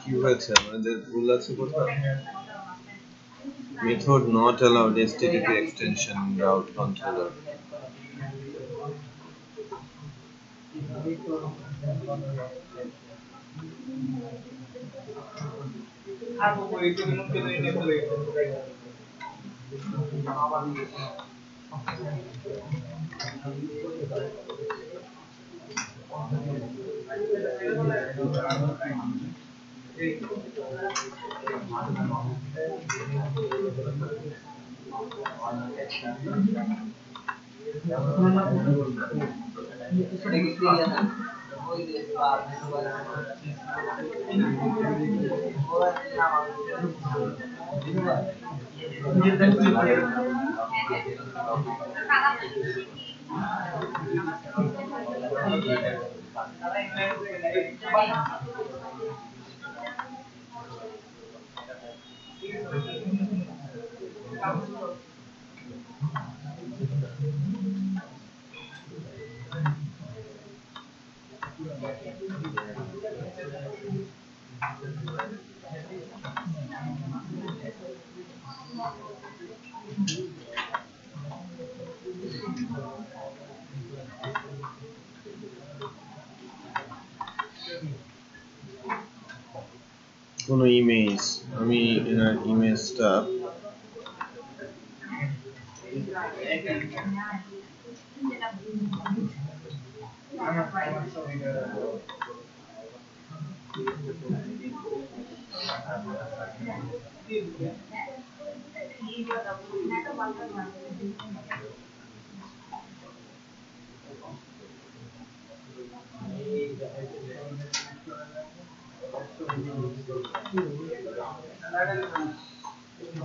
কি হয়েছে আমাদের ভুল আছে কোথাও? Method not allowed HTTP extension in route controller. কোনো ইমেজ, আমি এনার ইমেজটা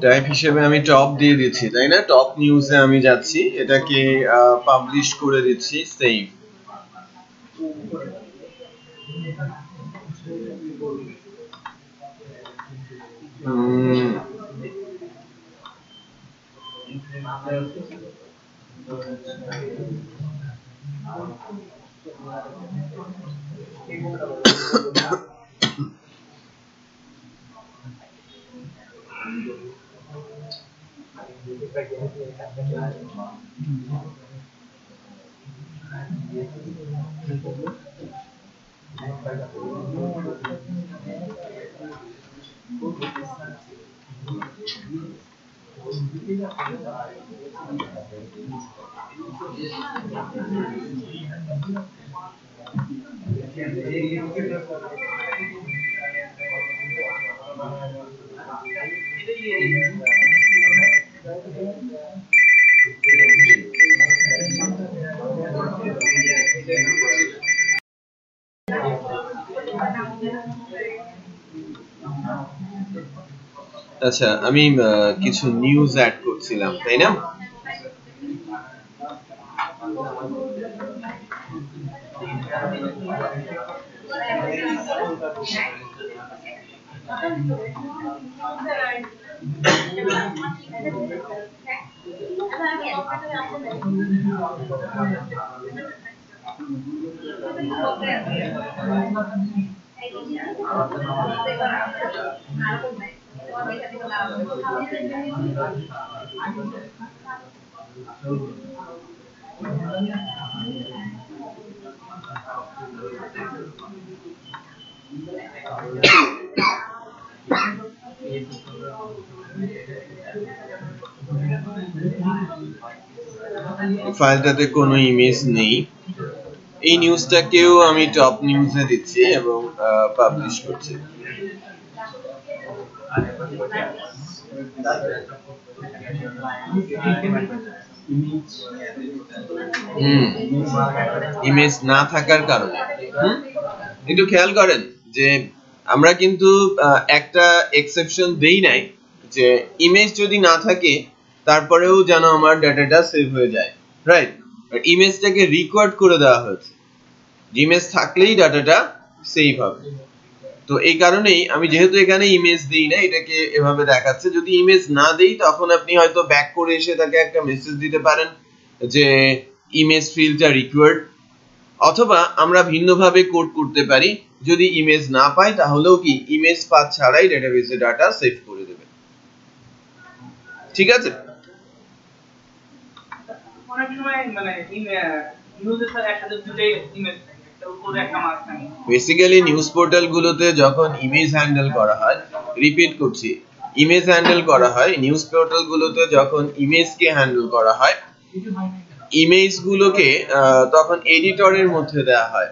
টাইপ হিসেবে আমি টপ দিয়ে দিচ্ছি, তাই না? টপ নিউজে আমি যাচ্ছি, এটাকে পাবলিশ করে দিচ্ছি, সেভ। আচ্ছা আমি কিছু নিউজ অ্যাড করছিলাম তাই না ফাইলটাতে কোনো ইমেজ নেই এই নিউজটাকেও আমি টপ নিউজে দিচ্ছি এবং পাবলিশ করছি ইমেজ না থাকার কারণে একটু খেয়াল করেন যে আমরা কিন্তু একটা এক্সেপশন দেই নাই যে ইমেজ যদি না থাকে তারপরেও যেন আমার ডাটাটা সেভ হয়ে যায় রাইট ইমেজটাকে রিকোয়ার্ড করে দেওয়া হয়েছে ইমেজ থাকলেই ডাটাটা সেভ হবে তো এই কারণেই আমি যেহেতু এখানে ইমেজ দেই না এটাকে এভাবে দেখাচ্ছে যদি ইমেজ না দেই তখন আপনি হয়তো ব্যাক করে এসে তাকে একটা মেসেজ দিতে পারেন যে ইমেজ ফিল্ডটা রিকোয়ার্ড অথবা আমরা ভিন্নভাবে কোড করতে পারি যদি ইমেজ না পাই তাহলেও কি ইমেজ পাথ ছাড়াই ডেটাবেসে ডাটা সেভ করে দেবে ঠিক আছে অনেক সময় মানে নিউজের সাথে একসাথে দুটোই ইমেজ থাকে একটা উপরে একটা মাঝখানে বেসিক্যালি নিউজ পোর্টাল গুলোতে যখন ইমেজ হ্যান্ডেল করা হয় রিপিট করছি ইমেজ হ্যান্ডেল করা হয় নিউজ পোর্টাল গুলোতে যখন ইমেজকে হ্যান্ডেল করা হয় ইমেজ গুলোকে তখন এডিটরের মধ্যে দেওয়া হয়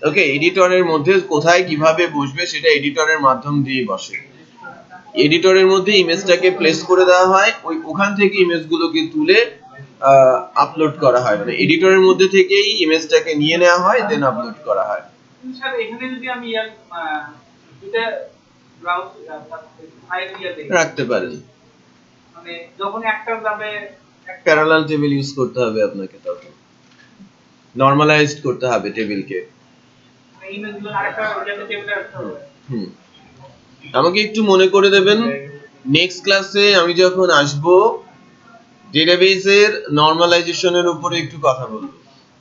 ওকে এডিটরের মধ্যে কোথায় কিভাবে বসবে সেটা এডিটরের মাধ্যম দিয়ে বসে এডিটরের মধ্যে ইমেজটাকে প্লেস করে দেওয়া হয় ওখান থেকে ইমেজগুলোকে তুলে আপলোড করা হয় মানে এডিটরের মধ্যে থেকেই ইমেজটাকে নিয়ে নেওয়া হয় দেন আপলোড করা হয় স্যার এখানে যদি আমি এটা ব্রাউজ ফাইল দেই রাখতে পারেন মানে যখন একটা যাবে প্যারালাল টেবিল ইউজ করতে হবে আপনাকে তখন নরমালাইজড করতে হবে টেবিলকে ইমেজগুলো আরেকটা ওইটাতে টেবিলে রাখতে হবে আমাকে একটু মনে করে দেবেন নেক্সট ক্লাসে আমি যখন আসব ডেটাবেসের নরমালাইজেশনের উপরে একটু কথা বলবো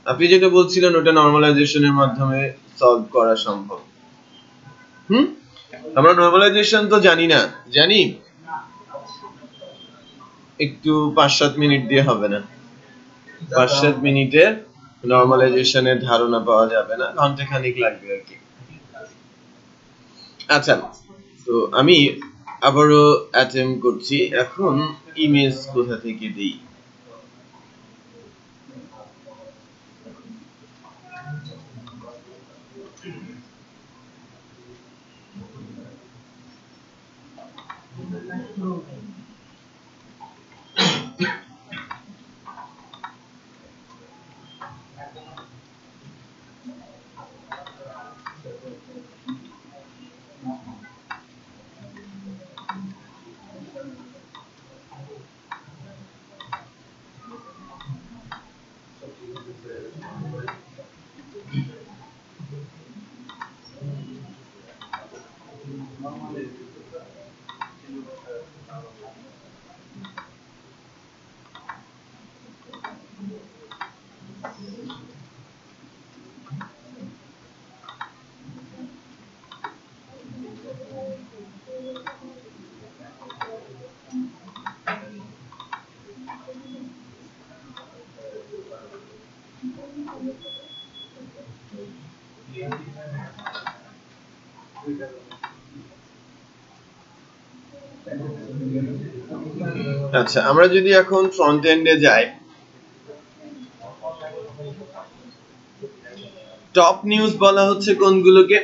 আপনি যেটা বলছিলেন ওটা নরমালাইজেশনের মাধ্যমে সলভ করা সম্ভব আমরা নরমালাইজেশন তো জানি না জানি একটু 5-7 মিনিট দিয়ে হবে না 5-7 মিনিটে নরমালাইজেশনের ধারণা পাওয়া যাবে না ঘন্টা খানিক লাগবে আর কি আচ্ছা তো আমি আবারো অ্যাটেম্প করছি এখন ইমেজ কোথা থেকে দেই আচ্ছা আমরা যদি এখন ফ্রন্ট এন্ডে যাই টপ নিউজ বলা হচ্ছে কোনগুলোকে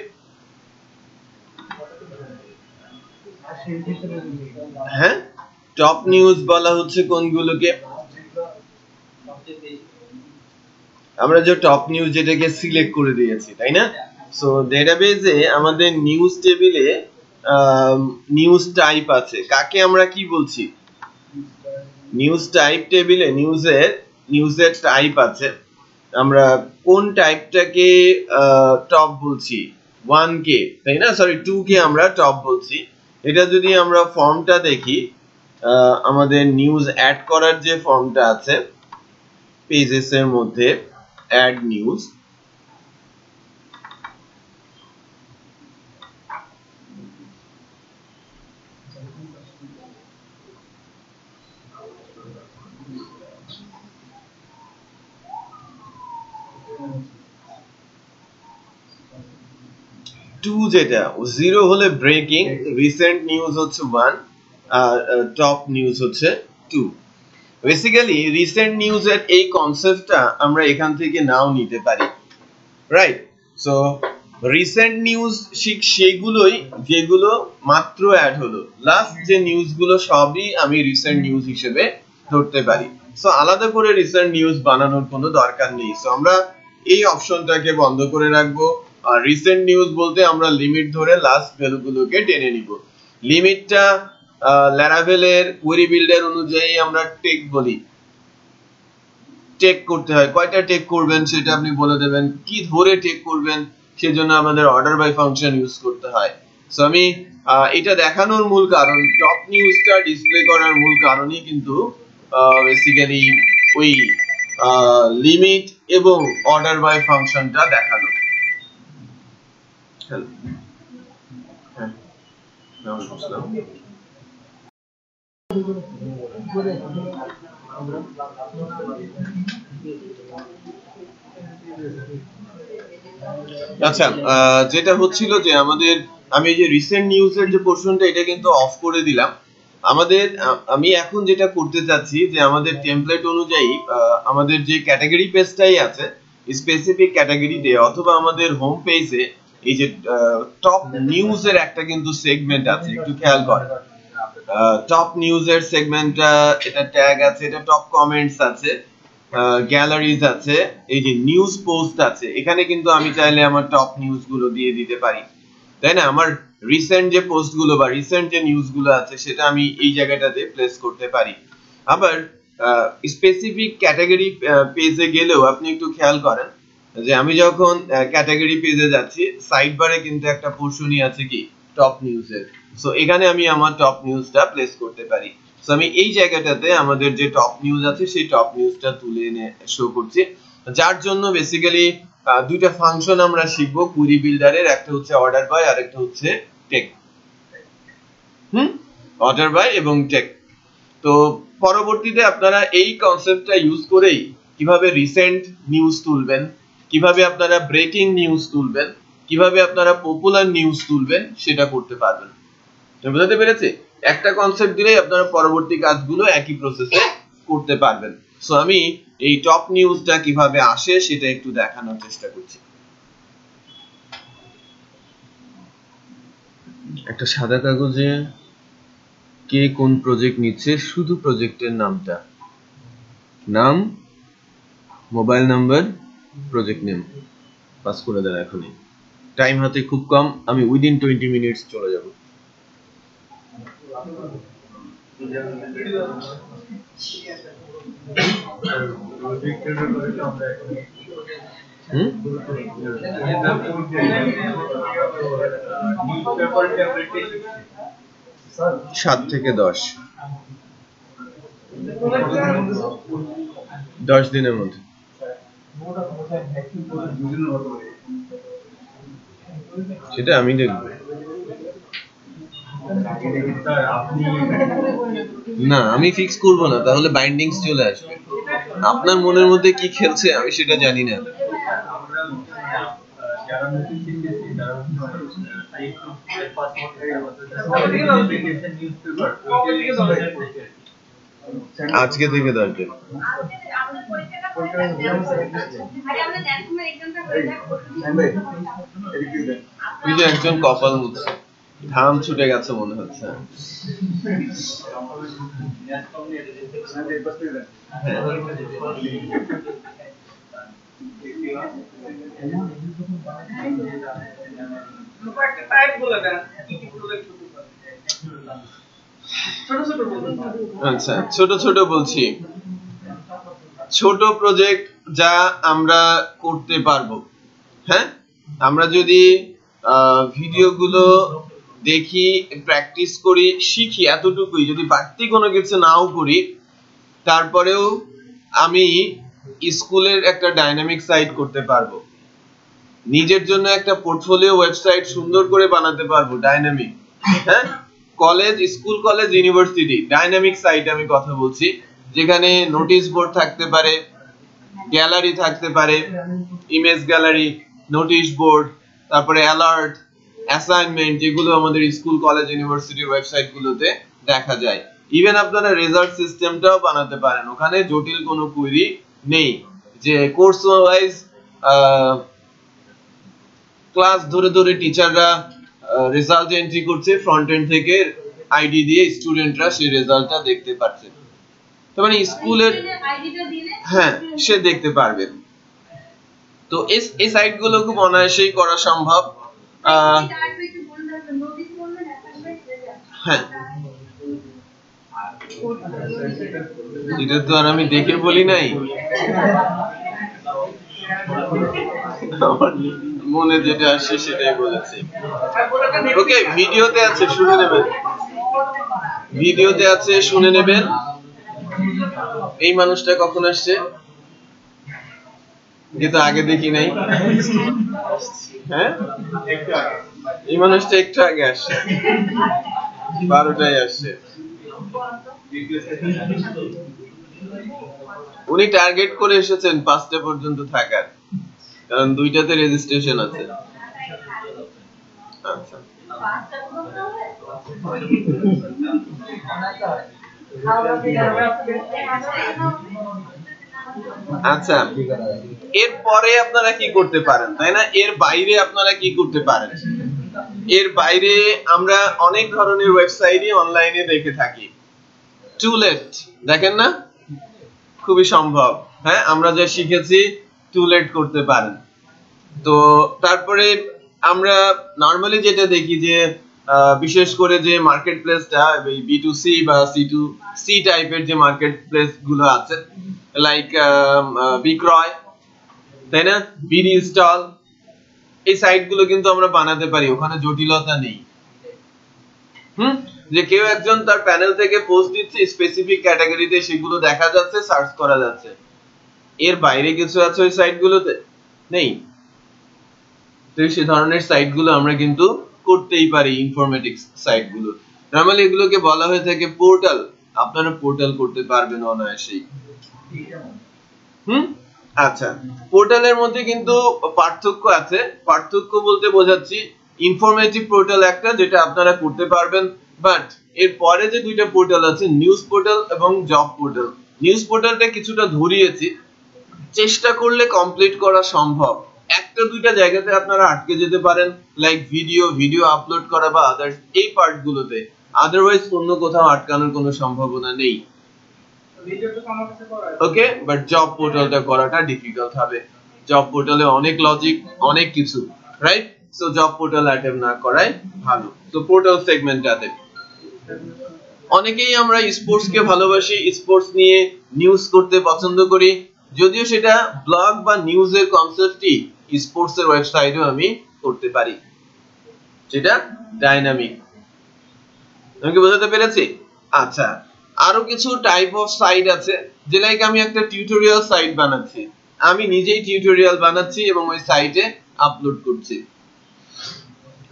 হ্যাঁ টপ নিউজ বলা হচ্ছে কোনগুলোকে আমরা যে টপ নিউজ যেটাকে সিলেক্ট করে দিয়েছি তাই না সো ডেটাবেসে আমাদের নিউজ টেবিলে নিউজ টাইপ আছে। কাকে আমরা কি বলছি? নিউজ টাইপ টেবিলে নিউজের টাইপ আছে। আমরা কোন টাইপটাকে টপ বলছি? 1কে, তাই না? সরি 2কে আমরা টপ বলছি। এটা যদি আমরা ফর্মটা দেখি, আমাদের নিউজ অ্যাড করার যে ফর্মটা আছে পেজেস এর মধ্যে, অ্যাড নিউজ, টু যেটা, 0 হলে ব্রেকিং, রিসেন্ট নিউজ হচ্ছে 1, আর টপ নিউজ হচ্ছে 2। বেসিক্যালি রিসেন্ট নিউজের এই কনসেপ্টটা আমরা এখান থেকে নাও নিতে পারি, রাইট? সো রিসেন্ট নিউজ সেগুলোই যেগুলো মাত্র অ্যাড হলো, লাস্ট যে নিউজগুলো সবই আমি রিসেন্ট নিউজ হিসেবে ধরতে পারি। সো আলাদা করে রিসেন্ট নিউজ বানানোর কোনো দরকার নেই। সো আমরা এই অপশনটাকে বন্ধ করে রাখবো। আর রিসেন্ট নিউজ বলতে আমরা লিমিট ধরে লাস্ট ভ্যালুগুলোকে টেনে নিব। লিমিটটা ল্যারাভেলের কোয়েরি বিল্ডার অনুযায়ী আমরা টেক বলি। টেক করতে হয়, কয়টা টেক করবেন সেটা আপনি বলে দেবেন, কি ধরে টেক করবেন সেজন্য আমাদের অর্ডার বাই ফাংশন ইউজ করতে হয়। সো আমি এটা দেখানোর মূল কারণ, টপ নিউজটা ডিসপ্লে করার মূল কারণই কিন্তু বেসিক্যালি ওই লিমিট এবং অর্ডার বাই ফাংশনটা দেখানো। আচ্ছা, যেটা হচ্ছিল যে আমাদের, আমি যে রিসেন্ট নিউজের যে পোরশনটা এটা কিন্তু অফ করে দিলাম। আমি এখন যেটা করতে চাচ্ছি যে আমাদের টেমপ্লেট অনুযায়ী আমাদের যে ক্যাটাগরি পেজটাই আছে, স্পেসিফিক ক্যাটাগরি দিয়ে অথবা আমাদের হোম পেজে এই যে টপ নিউজের একটা কিন্তু সেগমেন্ট আছে, একটু খেয়াল করেন। টপ নিউজের সেগমেন্টটা, এটা ট্যাগ আছে, এটা টপ কমেন্টস আছে, গ্যালারিজ আছে, এই যে নিউজ পোস্ট আছে। এখানে কিন্তু আমি চাইলে আমার টপ নিউজ গুলো দিয়ে দিতে পারি, তাই না? আমার রিসেন্ট যে পোস্ট গুলো বা রিসেন্ট যে নিউজ গুলো আছে সেটা আমি এই জায়গাটাতে প্লেস করতে পারি। আবার স্পেসিফিক ক্যাটাগরি পেজে গেলেও আপনি একটু খেয়াল করেন যে আমি যখন ক্যাটাগরি পেজে যাচ্ছি, সাইড বারে কিন্তু একটা পোরশনই আছে কি টপ নিউজের। সো এখানে আমি আমার টপ নিউজটা প্লেস করতে পারি। সো আমি এই জায়গাটাতে আমাদের যে টপ নিউজ আছে সেই টপ নিউজটা তুলে এনে শো করছি, যার জন্য বেসিক্যালি দুইটা ফাংশন আমরা শিখবো কুইরি বিল্ডারের, একটা হচ্ছে অর্ডার বাই আর একটা হচ্ছে টেক। অর্ডার বাই এবং টেক। তো পরবর্তীতে আপনারা এই কনসেপ্টটা ইউজ করেই কিভাবে রিসেন্ট নিউজ তুলবেন, কিভাবে আপনারা ব্রেকিং নিউজ তুলবেন, কিভাবে আপনারা পপুলার নিউজ তুলবেন সেটা করতে পারবেন। বুঝতে পেরেছি? একটা কনসেপ্ট দিলেই আপনারা পরবর্তী কাজগুলো একই প্রসেসে করতে পারবেন। সো আমি এই টপ নিউজটা কিভাবে আসে সেটা একটু দেখানোর চেষ্টা করছি। একটা সাদা কাগজে কে কোন প্রজেক্ট নিচ্ছে, শুধু প্রজেক্টের নামটা, নাম, mobile number, project name pass করে দেন এখনই। টাইম হাতে খুব কম, আমি উইদিন 20 মিনিটস চলে যাব। সাত থেকে 10 দিনের মধ্যে। সেটা আমি দেখব না, আমি ফিক্স করব না, তাহলে বাইন্ডিংস চলে আসবে। আপনার মনের মধ্যে কি খেলছে আমি সেটা জানি না। আজকে থেকে 10 দিন। একজন কপাল মুছছে, ঘাম ছুটে গেছে মনে হচ্ছে। একটা টাইপ বলে দেন। ছোট ছোট বলুন। আচ্ছা, ছোট ছোট বলছি। ছোট প্রজেক্ট যা আমরা করতে পারবো, হ্যাঁ, আমরা যদি ভিডিওগুলো দেখি, প্র্যাকটিস করি, শিখি, এতটুকুই, যদি বাড়তি কোনো কিছু নাও করি, তারপরেও আমি স্কুলের একটা ডাইনামিক সাইট করতে পারবো, নিজের জন্য একটা পোর্টফোলিও ওয়েবসাইট সুন্দর করে বানাতে পারবো, ডাইনামিক। হ্যাঁ, college, school, college, university dynamic site আমি কথা বলছি, যেখানে নোটিশ বোর্ড থাকতে পারে, গ্যালারি থাকতে পারে, ইমেজ গ্যালারি, নোটিশ বোর্ড, তারপরে অ্যালার্ট, অ্যাসাইনমেন্ট, যেগুলো আমাদের স্কুল, কলেজ, ইউনিভার্সিটির ওয়েবসাইট গুলোতে দেখা যায়। ইভেন আপনারা রেজাল্ট সিস্টেমটাও বানাতে পারেন, ওখানে জটিল কোনো কুইরি নেই যে কোর্স ওয়াইজ ক্লাস ধরে ধরে টিচাররা রেজাল্ট এন্ট্রি করছে, ফ্রন্ট এন্ড থেকে আইডি দিয়ে স্টুডেন্টরা সেই রেজাল্টটা দেখতে পাচ্ছে। তার মানে স্কুলের, হ্যাঁ, সে দেখতে পারবে। তো এই সাইটগুলো খুব অনায়াসেই করা সম্ভব। হ্যাঁ, এটা তো আর আমি দেখে বলি নাই, মনে যেটা আসছে সেটাই বলেছি। ওকে, ভিডিওতে আছে, শুনে নেবেন, ভিডিওতে আছে, শুনে নেবেন। এই মানুষটা কখন আসছে? যেটা আগে দেখি নাই। হ্যাঁ, এই মানুষটা একটু আগে আসছে, 12টায় আসছে। উনি টার্গেট করে এসেছেন 5টা পর্যন্ত থাকার, কারণ 2টাতে রেজিস্ট্রেশন আছে। আচ্ছা, আচ্ছা, এরপরে আপনারা কি করতে পারেন, তাই না? এর বাইরে আপনারা কি করতে পারেন? এর বাইরে আমরা অনেক ধরনের ওয়েবসাইটই অনলাইনে দেখে থাকি। টুলেট দেখেন না? খুবই সম্ভব। হ্যাঁ, আমরা যা শিখেছি টুলেট করতে পারেন। তো তারপরে আমরা নরমালি যেটা দেখি যে বিশেষ করে যে মার্কেট প্লেসটা, B2C বা C2C টাইপের যে মার্কেট প্লেস গুলো আছে, লাইক বিক্রয়, তাই না, বিডি স্টল, এই সাইট গুলো কিন্তু আমরা বানাতে পারি, ওখানে জটিলতা নেই। যে কেউ একজন তার প্যানেল থেকে পোস্ট দিচ্ছে স্পেসিফিক ক্যাটাগরিতে, সেগুলো দেখা যাচ্ছে, সার্চ করা যাচ্ছে। এর বাইরে কিছু আছে ওই সাইট গুলোতে? নেই। তো সেই ধরনের সাইট গুলো আমরা কিন্তু করতেই পারি, ইনফরমেটিক্স সাইট গুলো। নরমালি এগুলোকে বলা হয়ে থাকে পোর্টাল। আপনারা পোর্টাল করতে পারবেন অনায়াসেই। আচ্ছা, পোর্টালের মধ্যে কিন্তু পার্থক্য আছে। পার্থক্য বলতে বোঝাচ্ছি, ইনফরমেটিভ পোর্টাল একটা, যেটা আপনারা করতে পারবেন, বাট এর পরে যে 2টা পোর্টাল আছে, নিউজ পোর্টাল এবং জব পোর্টাল। নিউজ পোর্টালটা কিছুটা ধরিয়েছি, চেষ্টা করলে কমপ্লিট করা সম্ভব। একটা 2টা জায়গাতে আপনারা আটকে যেতে পারেন, লাইক ভিডিও আপলোড করা বা আদার্স, এই পার্ট গুলোতে। আদারওয়াইজ অন্য কোথাও আটকানোর কোনো সম্ভাবনা নেই। ওকে, বাট জব পোর্টালটা করাটা ডিফিকাল্ট হবে। জব পোর্টালে অনেক লজিক, অনেক কিছু, right? So job portal attempt না করাই ভালো। তো পোর্টাল সেগমেন্টটাতে অনেকেই আমরা স্পোর্টস কে ভালোবাসি, স্পোর্টস নিয়ে নিউজ করতে পছন্দ করি, যদিও সেটা ব্লগ বা নিউজের কনসেপ্টই স্পোর্টস এর ওয়েবসাইটেও আমি করতে পারি, যেটা ডাইনামিক। আমি কি বোঝাতে পেরেছি? আচ্ছা, আরো কিছু টাইপ অফ সাইট আছে, যে লাইক আমি একটা টিউটোরিয়াল সাইট বানাচ্ছি, আমি নিজেই টিউটোরিয়াল বানাচ্ছি এবং ওই সাইটে আপলোড করছি,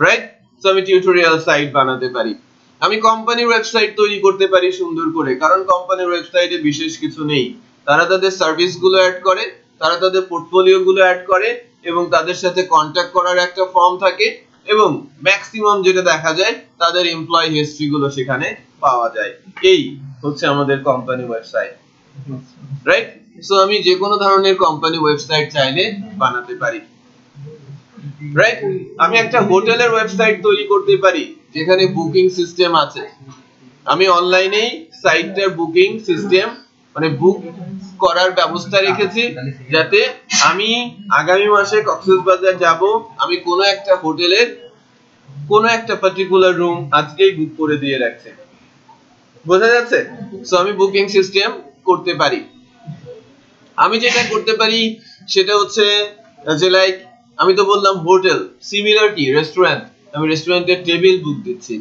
রাইট? সো আমি টিউটোরিয়াল সাইট বানাতে পারি। আমি কোম্পানির ওয়েবসাইট তৈরি করতে পারি সুন্দর করে, কারণ কোম্পানির ওয়েবসাইটে বিশেষ কিছু নেই। তারা তাদের সার্ভিস গুলো অ্যাড করে, তারা তাদের পোর্টফোলিও গুলো অ্যাড করে, এবং তাদের সাথে কন্টাক্ট করার একটা ফর্ম থাকে, এবং ম্যাক্সিমাম যেটা দেখা যায় তাদের এমপ্লয়ি হিস্ট্রি গুলো সেখানে পাওয়া যায়। এই হচ্ছে আমাদের কোম্পানি ওয়েবসাইট, রাইট? সো আমি যে কোনো ধরনের কোম্পানি ওয়েবসাইট চাইলে বানাতে পারি, রাইট? আমি একটা হোটেলের ওয়েবসাইট তৈরি করতে পারি, যেখানে বুকিং সিস্টেম আছে। আমি অনলাইনেই সাইটটার বুকিং সিস্টেম, মানে বুক করার ব্যবস্থা রেখেছি, যাতে আমি আগামী মাসে কক্সবাজার যাব, আমি কোনো একটা হোটেলের কোনো একটা পার্টিকুলার রুম আজকেই বুক করে দিয়ে রাখছি, বোঝা যাচ্ছে? সো আমি বুকিং সিস্টেম করতে পারি। আমি যেটা করতে পারি সেটা হচ্ছে যে লাইক আমি তো বললাম হোটেল, সিমিলার কি রেস্টুরেন্ট, আমি রেস্টুরেন্টের টেবিল বুক দিচ্ছি,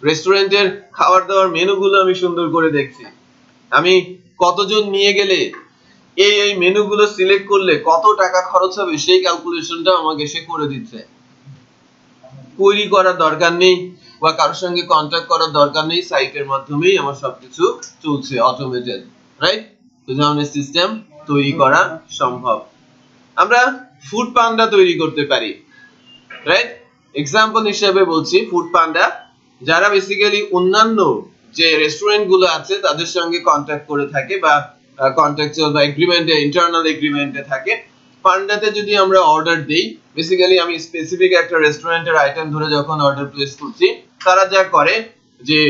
রেস্টুরেন্টের খাবার দাবার মেনুগুলো আমি সুন্দর করে দেখছি, আমি কতজন নিয়ে গেলে এই মেনুগুলো সিলেক্ট করলে কত টাকা খরচ হবে সেই ক্যালকুলেশনটা আমাকে সে করে দিচ্ছে। কোয়েরি করার দরকার নেই বা কারোর সঙ্গে কন্টাক্ট করার দরকার নেই, সাইটের মাধ্যমেই আমার সবকিছু চলছে অটোমেটেড, রাইট? এই ধরনের সিস্টেম তৈরি করা সম্ভব। আমরা ফুড পান্ডা তৈরি করতে পারি, রাইট? এক্সাম্পল হিসেবে বলছি ফুড পান্ডা, যারা বেসিক্যালি অন্যান্য যে রেস্টুরেন্ট গুলো আছে তাদের সঙ্গে কন্টাক্ট করে থাকে বা কন্ট্রাকচুয়াল বা এগ্রিমেন্টে, ইন্টারনাল এগ্রিমেন্টে থাকে। পান্ডাতে যদি আমরা অর্ডার দেই, বেসিক্যালি আমি স্পেসিফিক একটা রেস্টুরেন্টের আইটেম ধরে যখন অর্ডার প্লেস করছি, তারা যা করে যে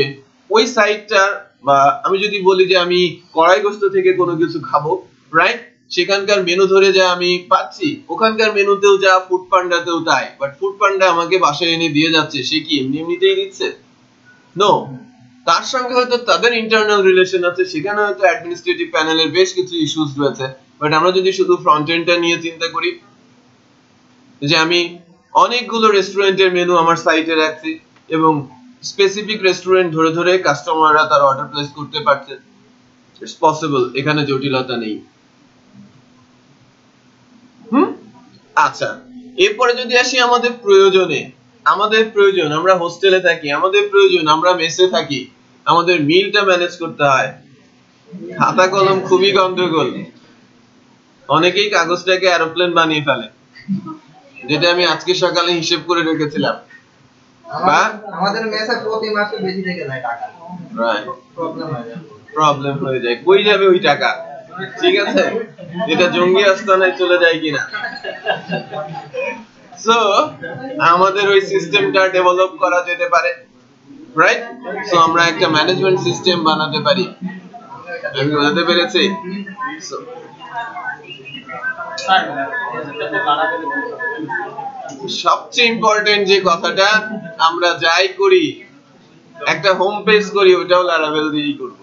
ওই সাইটটা, বা আমি যদি বলি যে আমি কড়াইগোস্ত থেকে কোনো কিছু খাবো, রাইট? সেখানকার মেনু ধরে যা আমি পাচ্ছি, ওখানকার মেনুতেও যা ফুড পান্ডাতেও তাই। বাট ফুড পান্ডা আমাকে বাসায় এনে দিয়ে যাচ্ছে, সে কি এমনিতেই দিচ্ছে? নো, তার সঙ্গে হয়তো তাদের ইন্টারনাল রিলেশন আছে, সেখানে হয়তো অ্যাডমিনিস্ট্রেটিভ প্যানেলের বেশ কিছু ইস্যুস রয়েছে। বাট আমরা যদি শুধু ফ্রন্ট এন্ডটা নিয়ে চিন্তা করি, যে আমি অনেকগুলো রেস্টুরেন্টের মেনু আমার সাইটে রাখছি এবং স্পেসিফিক রেস্টুরেন্ট ধরে ধরে কাস্টমাররা তার অর্ডার প্লেস করতে পারছে, ইটস পসিবল, এখানে জটিলতা নেই। আচ্ছা, এরপরে যদি আসি আমাদের প্রয়োজনে, আমাদের প্রয়োজন আমরা হোস্টেলে থাকি, আমাদের প্রয়োজন আমরা মেসে থাকি, আমাদের মিলটা ম্যানেজ করতে হয়, খাতা কলম খুবই গন্ডগোল, অনেকেই কাগজটাকে এরোপ্লেন বানিয়ে ফেলে, যেটা আমি আজকে সকালে হিসেব করে রেখেছিলাম। আমাদের মেসে প্রতি মাসে বেশি থেকে যায় টাকা, রাইট, প্রবলেম হয়ে যায়, কই যাবে ওই টাকা? ঠিক আছে, এটা জঙ্গি আস্তানায় চলে যায় কিনা। সো আমাদের ওই সিস্টেমটা ডেভেলপ করা যেতে পারে, রাইট? সো আমরা একটা ম্যানেজমেন্ট সিস্টেম বানাতে পারি। আমি বলতে পেরেছি? সবচেয়ে ইম্পর্টেন্ট যে কথাটা, আমরা যাই করি, একটা হোম পেজ করি, ওটাও লারাভেল দিয়েই করব।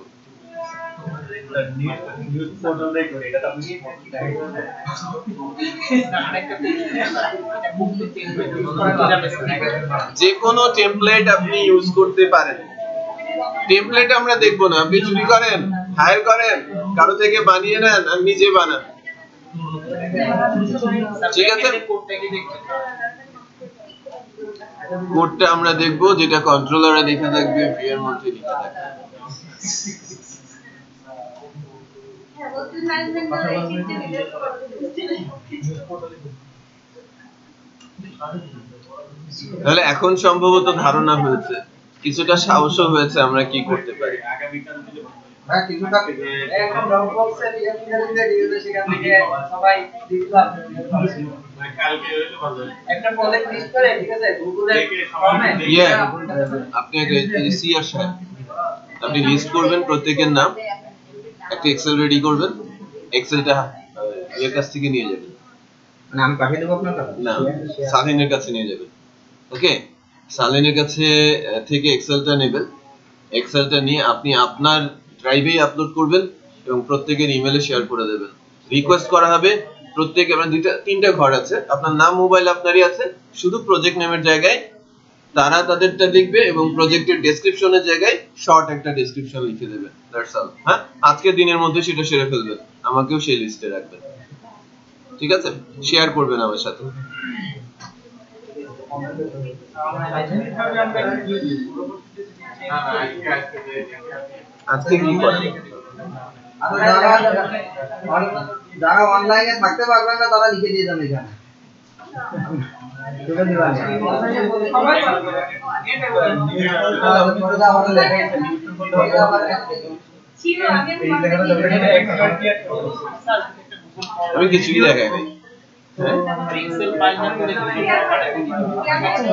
যে কোনো টেমপ্লেট আপনি ইউজ করতে পারেন। টেমপ্লেট আমরা দেখবো না, আপনি চুরি করেন, হায়ার করেন, কারো থেকে বানিয়ে নেন আর নিজে বানান, ঠিক আছে? কোডটা আমরা দেখবো, যেটা কন্ট্রোলারে লেখা থাকবে, ভিএর মধ্যে লেখা থাকবে। তাহলে এখন সম্ভবত ধারণা হয়েছে, কিছুটা সাহসও হয়েছে আমরা কি করতে পারি। হ্যাঁ, কিছুটা একদম ড্রপবক্সে সেখান থেকে সবাই দিলাম, একটা প্রজেক্ট লিস্ট করে, ঠিক আছে, গুগলে ফর্মে আপনি সিআর সাহেব, আপনি লিস্ট করবেন প্রত্যেকের নাম, একটা এক্সেল রেডি করবেন, এক্সেলটা এর কাছ থেকে নিয়ে যাবেন, নাম পাঠিয়ে দেব আপনার কাছে, না সালিনের কাছে নিয়ে যাবেন। ওকে, সালিনের কাছে থেকে এক্সেলটা নেবেন, এক্সেলটা নিয়ে আপনি আপনার ড্রাইভেই আপলোড করবেন এবং প্রত্যেকের ইমেলে শেয়ার করে দেবেন। রিকোয়েস্ট করা হবে প্রত্যেকে, মানে তিনটা ঘর আছে, আপনার নাম মোবাইল আপনারই আছে, শুধু প্রজেক্ট নেমের জায়গায় তারা তাদেরটা দেখবে এবং প্রজেক্টের ডেসক্রিপশনের জায়গায় শর্ট একটা ডেসক্রিপশন লিখে দেবে, দ্যাটস অল। হ্যাঁ, আজকের দিনের মধ্যে সেটা সেরে ফেলবেন, আমাকেও সেই লিস্টে রাখবেন, ঠিক আছে? শেয়ার করবেন আমার সাথে। আজকে কি করেন? যারা অনলাইনে থাকতে পারবেন না তারা লিখে দিয়ে যান এখানে। আমি কিছুই দেখাই নাই,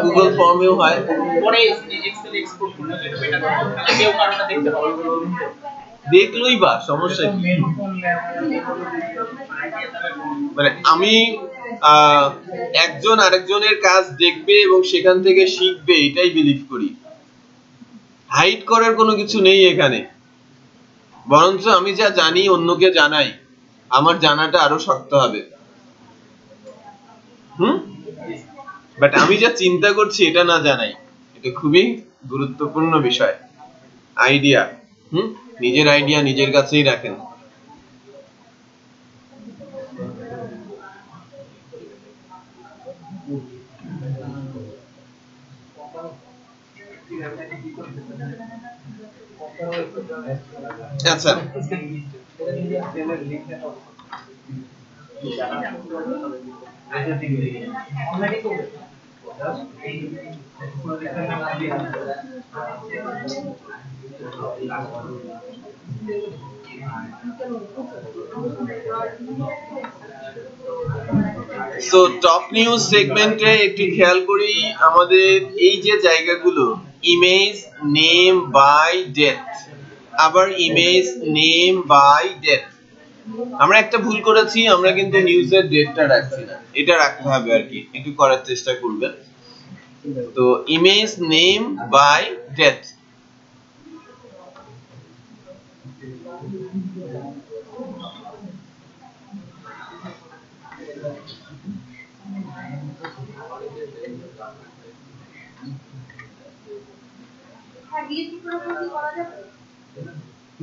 গুগল ফর্মেও হয়, দেখলই বা সমস্যা কি? মানে আমি একজন আরেকজনের কাজ দেখবে এবং সেখান থেকে শিখবে, এটাই বিলিভ করি। হাইড করার কোনো কিছু নেই এখানে, বরঞ্চ আমি যা জানি অন্যকে জানাই, আমার জানাটা আরো শক্ত হবে। বাট আমি যা চিন্তা করছি এটা না জানাই, এটা খুবই গুরুত্বপূর্ণ বিষয়। আইডিয়া, নিজের আইডিয়া নিজের কাছেই রাখেন। আচ্ছা, সো টপ নিউজ সেগমেন্টে একটু খেয়াল করি আমাদের এই যে জায়গাগুলো, ইমেজ নেম বাই ডেথ, আবার ইমেজ নেম বাই ডেথ। আমরা একটা ভুল করেছি, আমরা কিন্তু নিউজের ডেটটা রাখছি না, এটা রাখতে হবে আর কি, একটু করার চেষ্টা করবেন। তো ইমেজ নেম বাই ডেথ,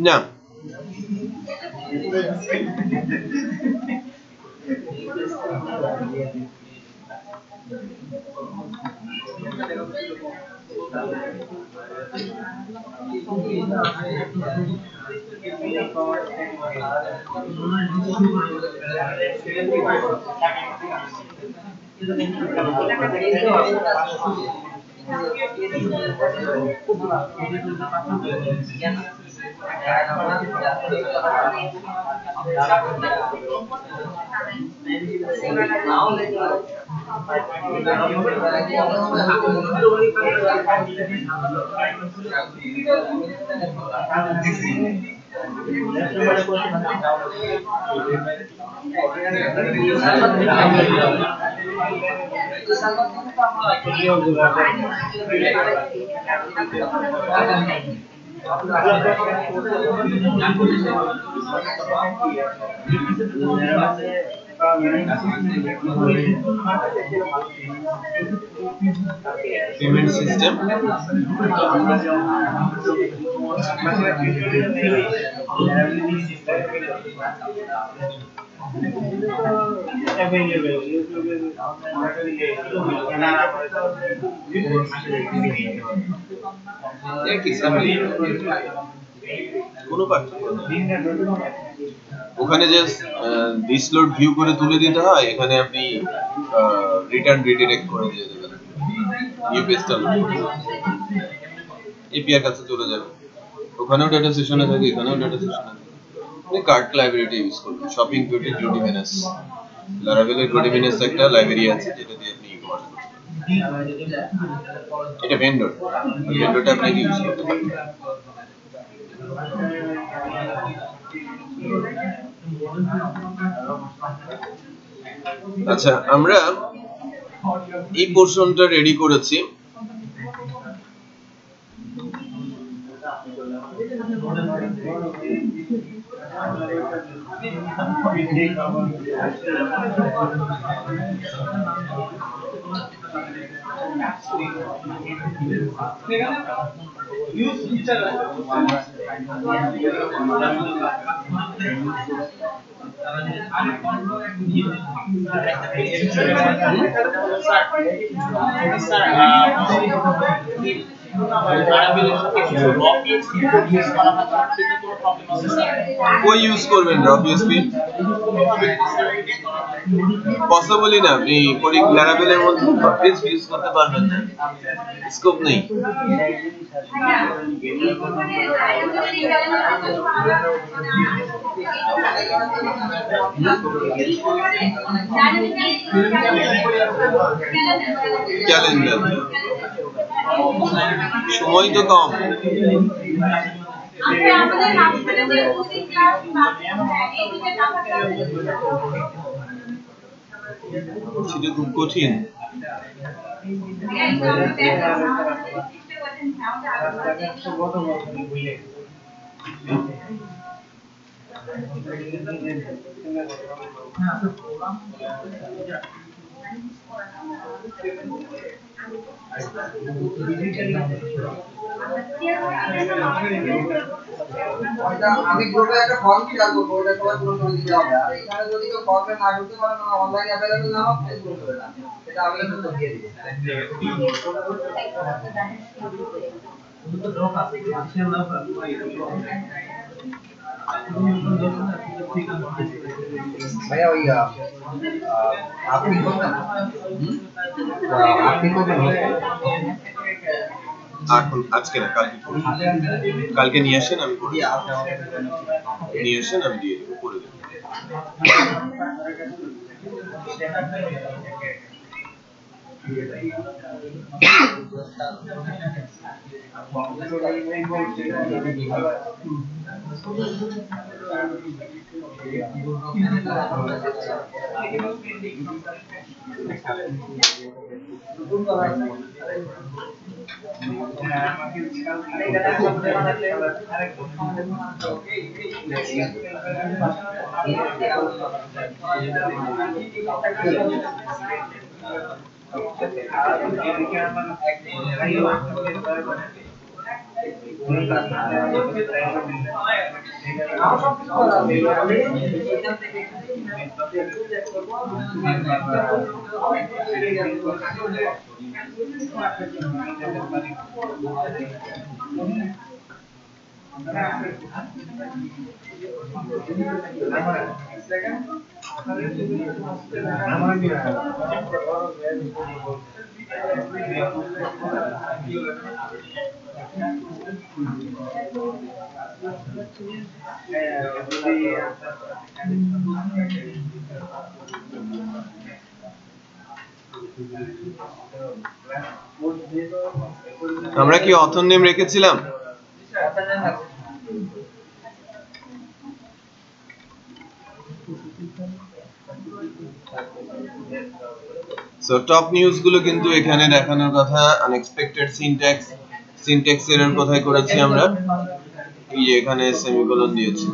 না পেমেন্ট সিস্টেম, কোনো পার্থক্য নেই। ওখানে যে ডিসলোড ভিউ করে তুলে দিতে হয়, এখানে আপনি রিটার্ন রিডিরেক্ট করে দিয়ে দেবেন, নিউ পেজটা এপিআই কাছে চলে যাবে, ওখানেও ডেটা সেশনে থাকে, এখানেও ডেটা সেশনে থাকে। আপনি কার্ট লাইব্রেরিটা ইউজ করবেন, শপিং কিউটি গ্লুটিমিনাস, লারাভেলের গ্লুটিমিনাস একটা লাইব্রেরি আছে যেটা দিয়ে আপনি ইউজ করতে পারেন। এটা ভেন্ডর, ভেন্ডরটা আপনাকে ইউজ করতে পারেন। আচ্ছা, আমরা এই পোরশনটা রেডি করেছি। কই ইউজ করবেন র পিএসপি? পসিবলই না, আপনি কোডিং ল্যারাভেলের মধ্যে পিএসপি ইউজ করতে পারবেন না, স্কোপ নেই। ক্যালেন্ডার সময় তো কম। সেটা খুব কঠিন। আমি গ্রুপে একটা ফর্ম শেয়ার করবো, ওটা সবাই পূরণ করে দিতে হবে। আর এখানে যদি কেউ ফর্মে না ঢুকতে পারে না, অনলাইনে অ্যাভেলেবল না হয়, প্লিজ পূরণ করে না, এটা আমি কিন্তু দিয়ে দিচ্ছি। ভাইয়া ওই আপনি করবেন, আপনি করবেন এখন আজকে না, কালকে নিয়ে আসেন, আমি করে দেব। নিয়ে আসেন, আমি দিয়ে দেবো, করে দেবো। আমরা কি অথর নেম রেখেছিলাম? সো টপ নিউজ গুলো কিন্তু এখানে দেখানোর কথা। আনএক্সপেক্টেড সিনট্যাক্স এরর কোথায় করেছি আমরা? এই যে এখানে সেমিকোলন দিয়েছি।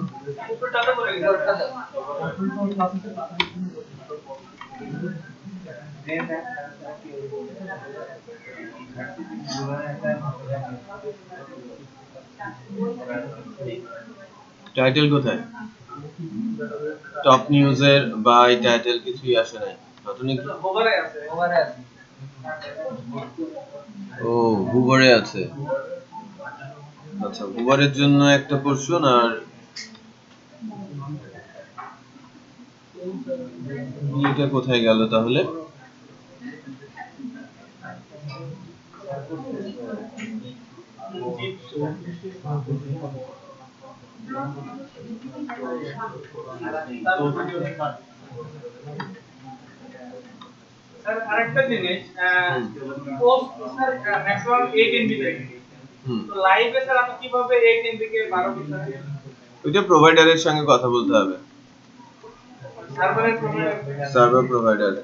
টাইটেল কোথায়? টপ নিউজের বাই টাইটেল কিছুই আসে নাই। নতুনই কি ওভারে আছে, ওভারে আছে। ও হুভারে আছে। আচ্ছা, হুভারের জন্য একটা পোরশন, আর এটা কোথায় গেল তাহলে? স্যার আরেকটা জিনিস, পোস্ট স্যার ম্যাক্সিমাম 8 এমবি থাকে। তো লাইভে স্যার আমি কিভাবে 8 এমবি কে 12 করতে পারি? ওইটা প্রোভাইডারের সঙ্গে কথা বলতে হবে। সার্ভার প্রোভাইডার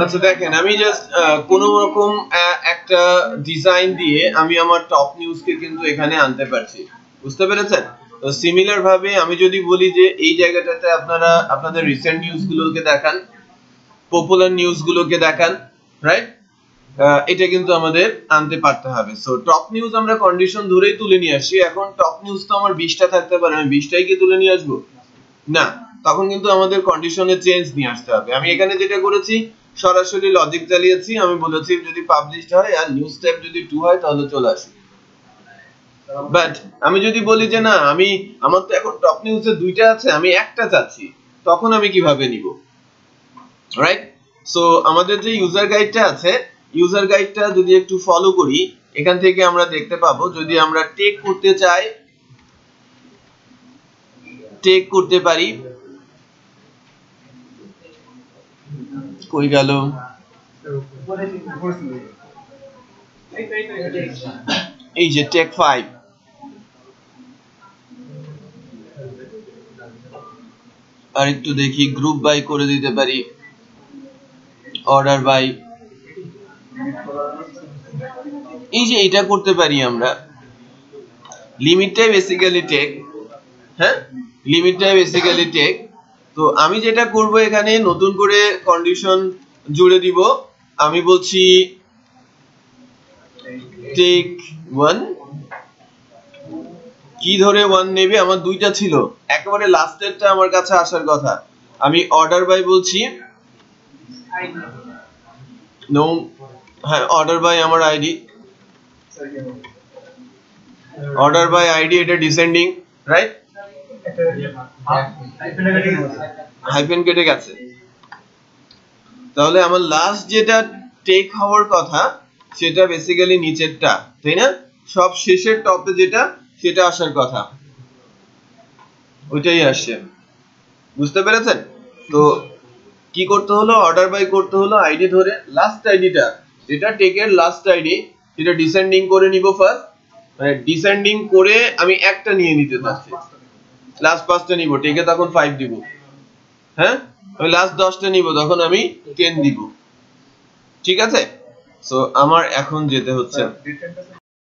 আচ্ছা দেখেন, আমি জাস্ট কোন রকম একটা ডিজাইন দিয়ে আমি আমার টপ নিউজকে কিন্তু এখানে আনতে পারছি, বুঝতে পেরেছেন? তো সিমিলার ভাবে আমি যদি বলি যে এই জায়গাটাতে আপনারা আপনাদের রিসেন্ট নিউজগুলোকে দেখান, পপুলার নিউজগুলোকে দেখান, রাইট? এটা কিন্তু আমাদের আনতে পারতে হবে। সো টপ নিউজ আমরা কন্ডিশন ধরেই তুলে নিয়ে আসি। এখন টপ নিউজ তো আমার 20টা থাকতে পারে, আমি 20টাই কি তুলে নিয়ে আসবো? না, তখন কিন্তু আমাদের কন্ডিশনে চেঞ্জ নিয়ে আসতে হবে। আমি এখানে যেটা করেছি, সরাসরি লজিক চালিয়েছি। আমি বলেছি যদি পাবলিশড হয় আর নিউজ টাইপ যদি 2 হয় তাহলে চলে আসে। বাট আমি যদি বলি যে না, আমি আমার তো এখন টপ নিউজে 2টা আছে, আমি একটা চাচ্ছি, তখন আমি কিভাবে নিব? রাইট? সো আমাদের যে ইউজার গাইডটা আছে, ইউজার গাইডটা যদি একটু ফলো করি, এখান থেকে আমরা দেখতে পাবো যদি আমরা টেক করতে চাই, টেক করতে পারি। কই গেল? এই যে টেক 5, আর একটু দেখি, গ্রুপ বাই করে দিতে পারি, অর্ডার বাই, এই যে এটা করতে পারি আমরা। লিমিটটাই বেসিক্যালি টেক, হ্যাঁ, লিমিটটাই বেসিক্যালি টেক। তো আমি যেটা করব, এখানে নতুন করে কন্ডিশন জুড়ে দিব। আমি বলছি টেক 1, কি ধরে 1 নেবে? আমার 2টা ছিল, একেবারে লাস্টেরটা আমার কাছে আসার কথা। আমি অর্ডার বাই বলছি, নো, হ্যাঁ, অর্ডার বাই আমার আইডি, অর্ডার বাই আইডি, এটা ডিসেন্ডিং, রাইট? হাইফেন কেটে গেছে। তাহলে আমার লাস্ট যেটা টেক হওয়ার কথা সেটা বেসিক্যালি নিচেরটা, তাই না? সব শেষের টপে যেটা, সেটা আসার কথা, ওইটাই আসছে, বুঝতে পেরেছেন? তো কি করতে হলো? অর্ডার বাই করতে হলো আইডি ধরে, লাস্ট আইডিটা যেটা টেকের লাস্ট আইডি, সেটা ডিসেন্ডিং করে নিব ফার্স্ট। মানে ডিসেন্ডিং করে আমি একটা নিয়ে নিতে চাচ্ছি, লাস্ট 5টা নিব, টেকে তখন 5 দিব, হ্যাঁ? আমি লাস্ট 10টা নিব, তখন আমি 10 দিব, ঠিক আছে? সো আমার এখন যেতে হচ্ছে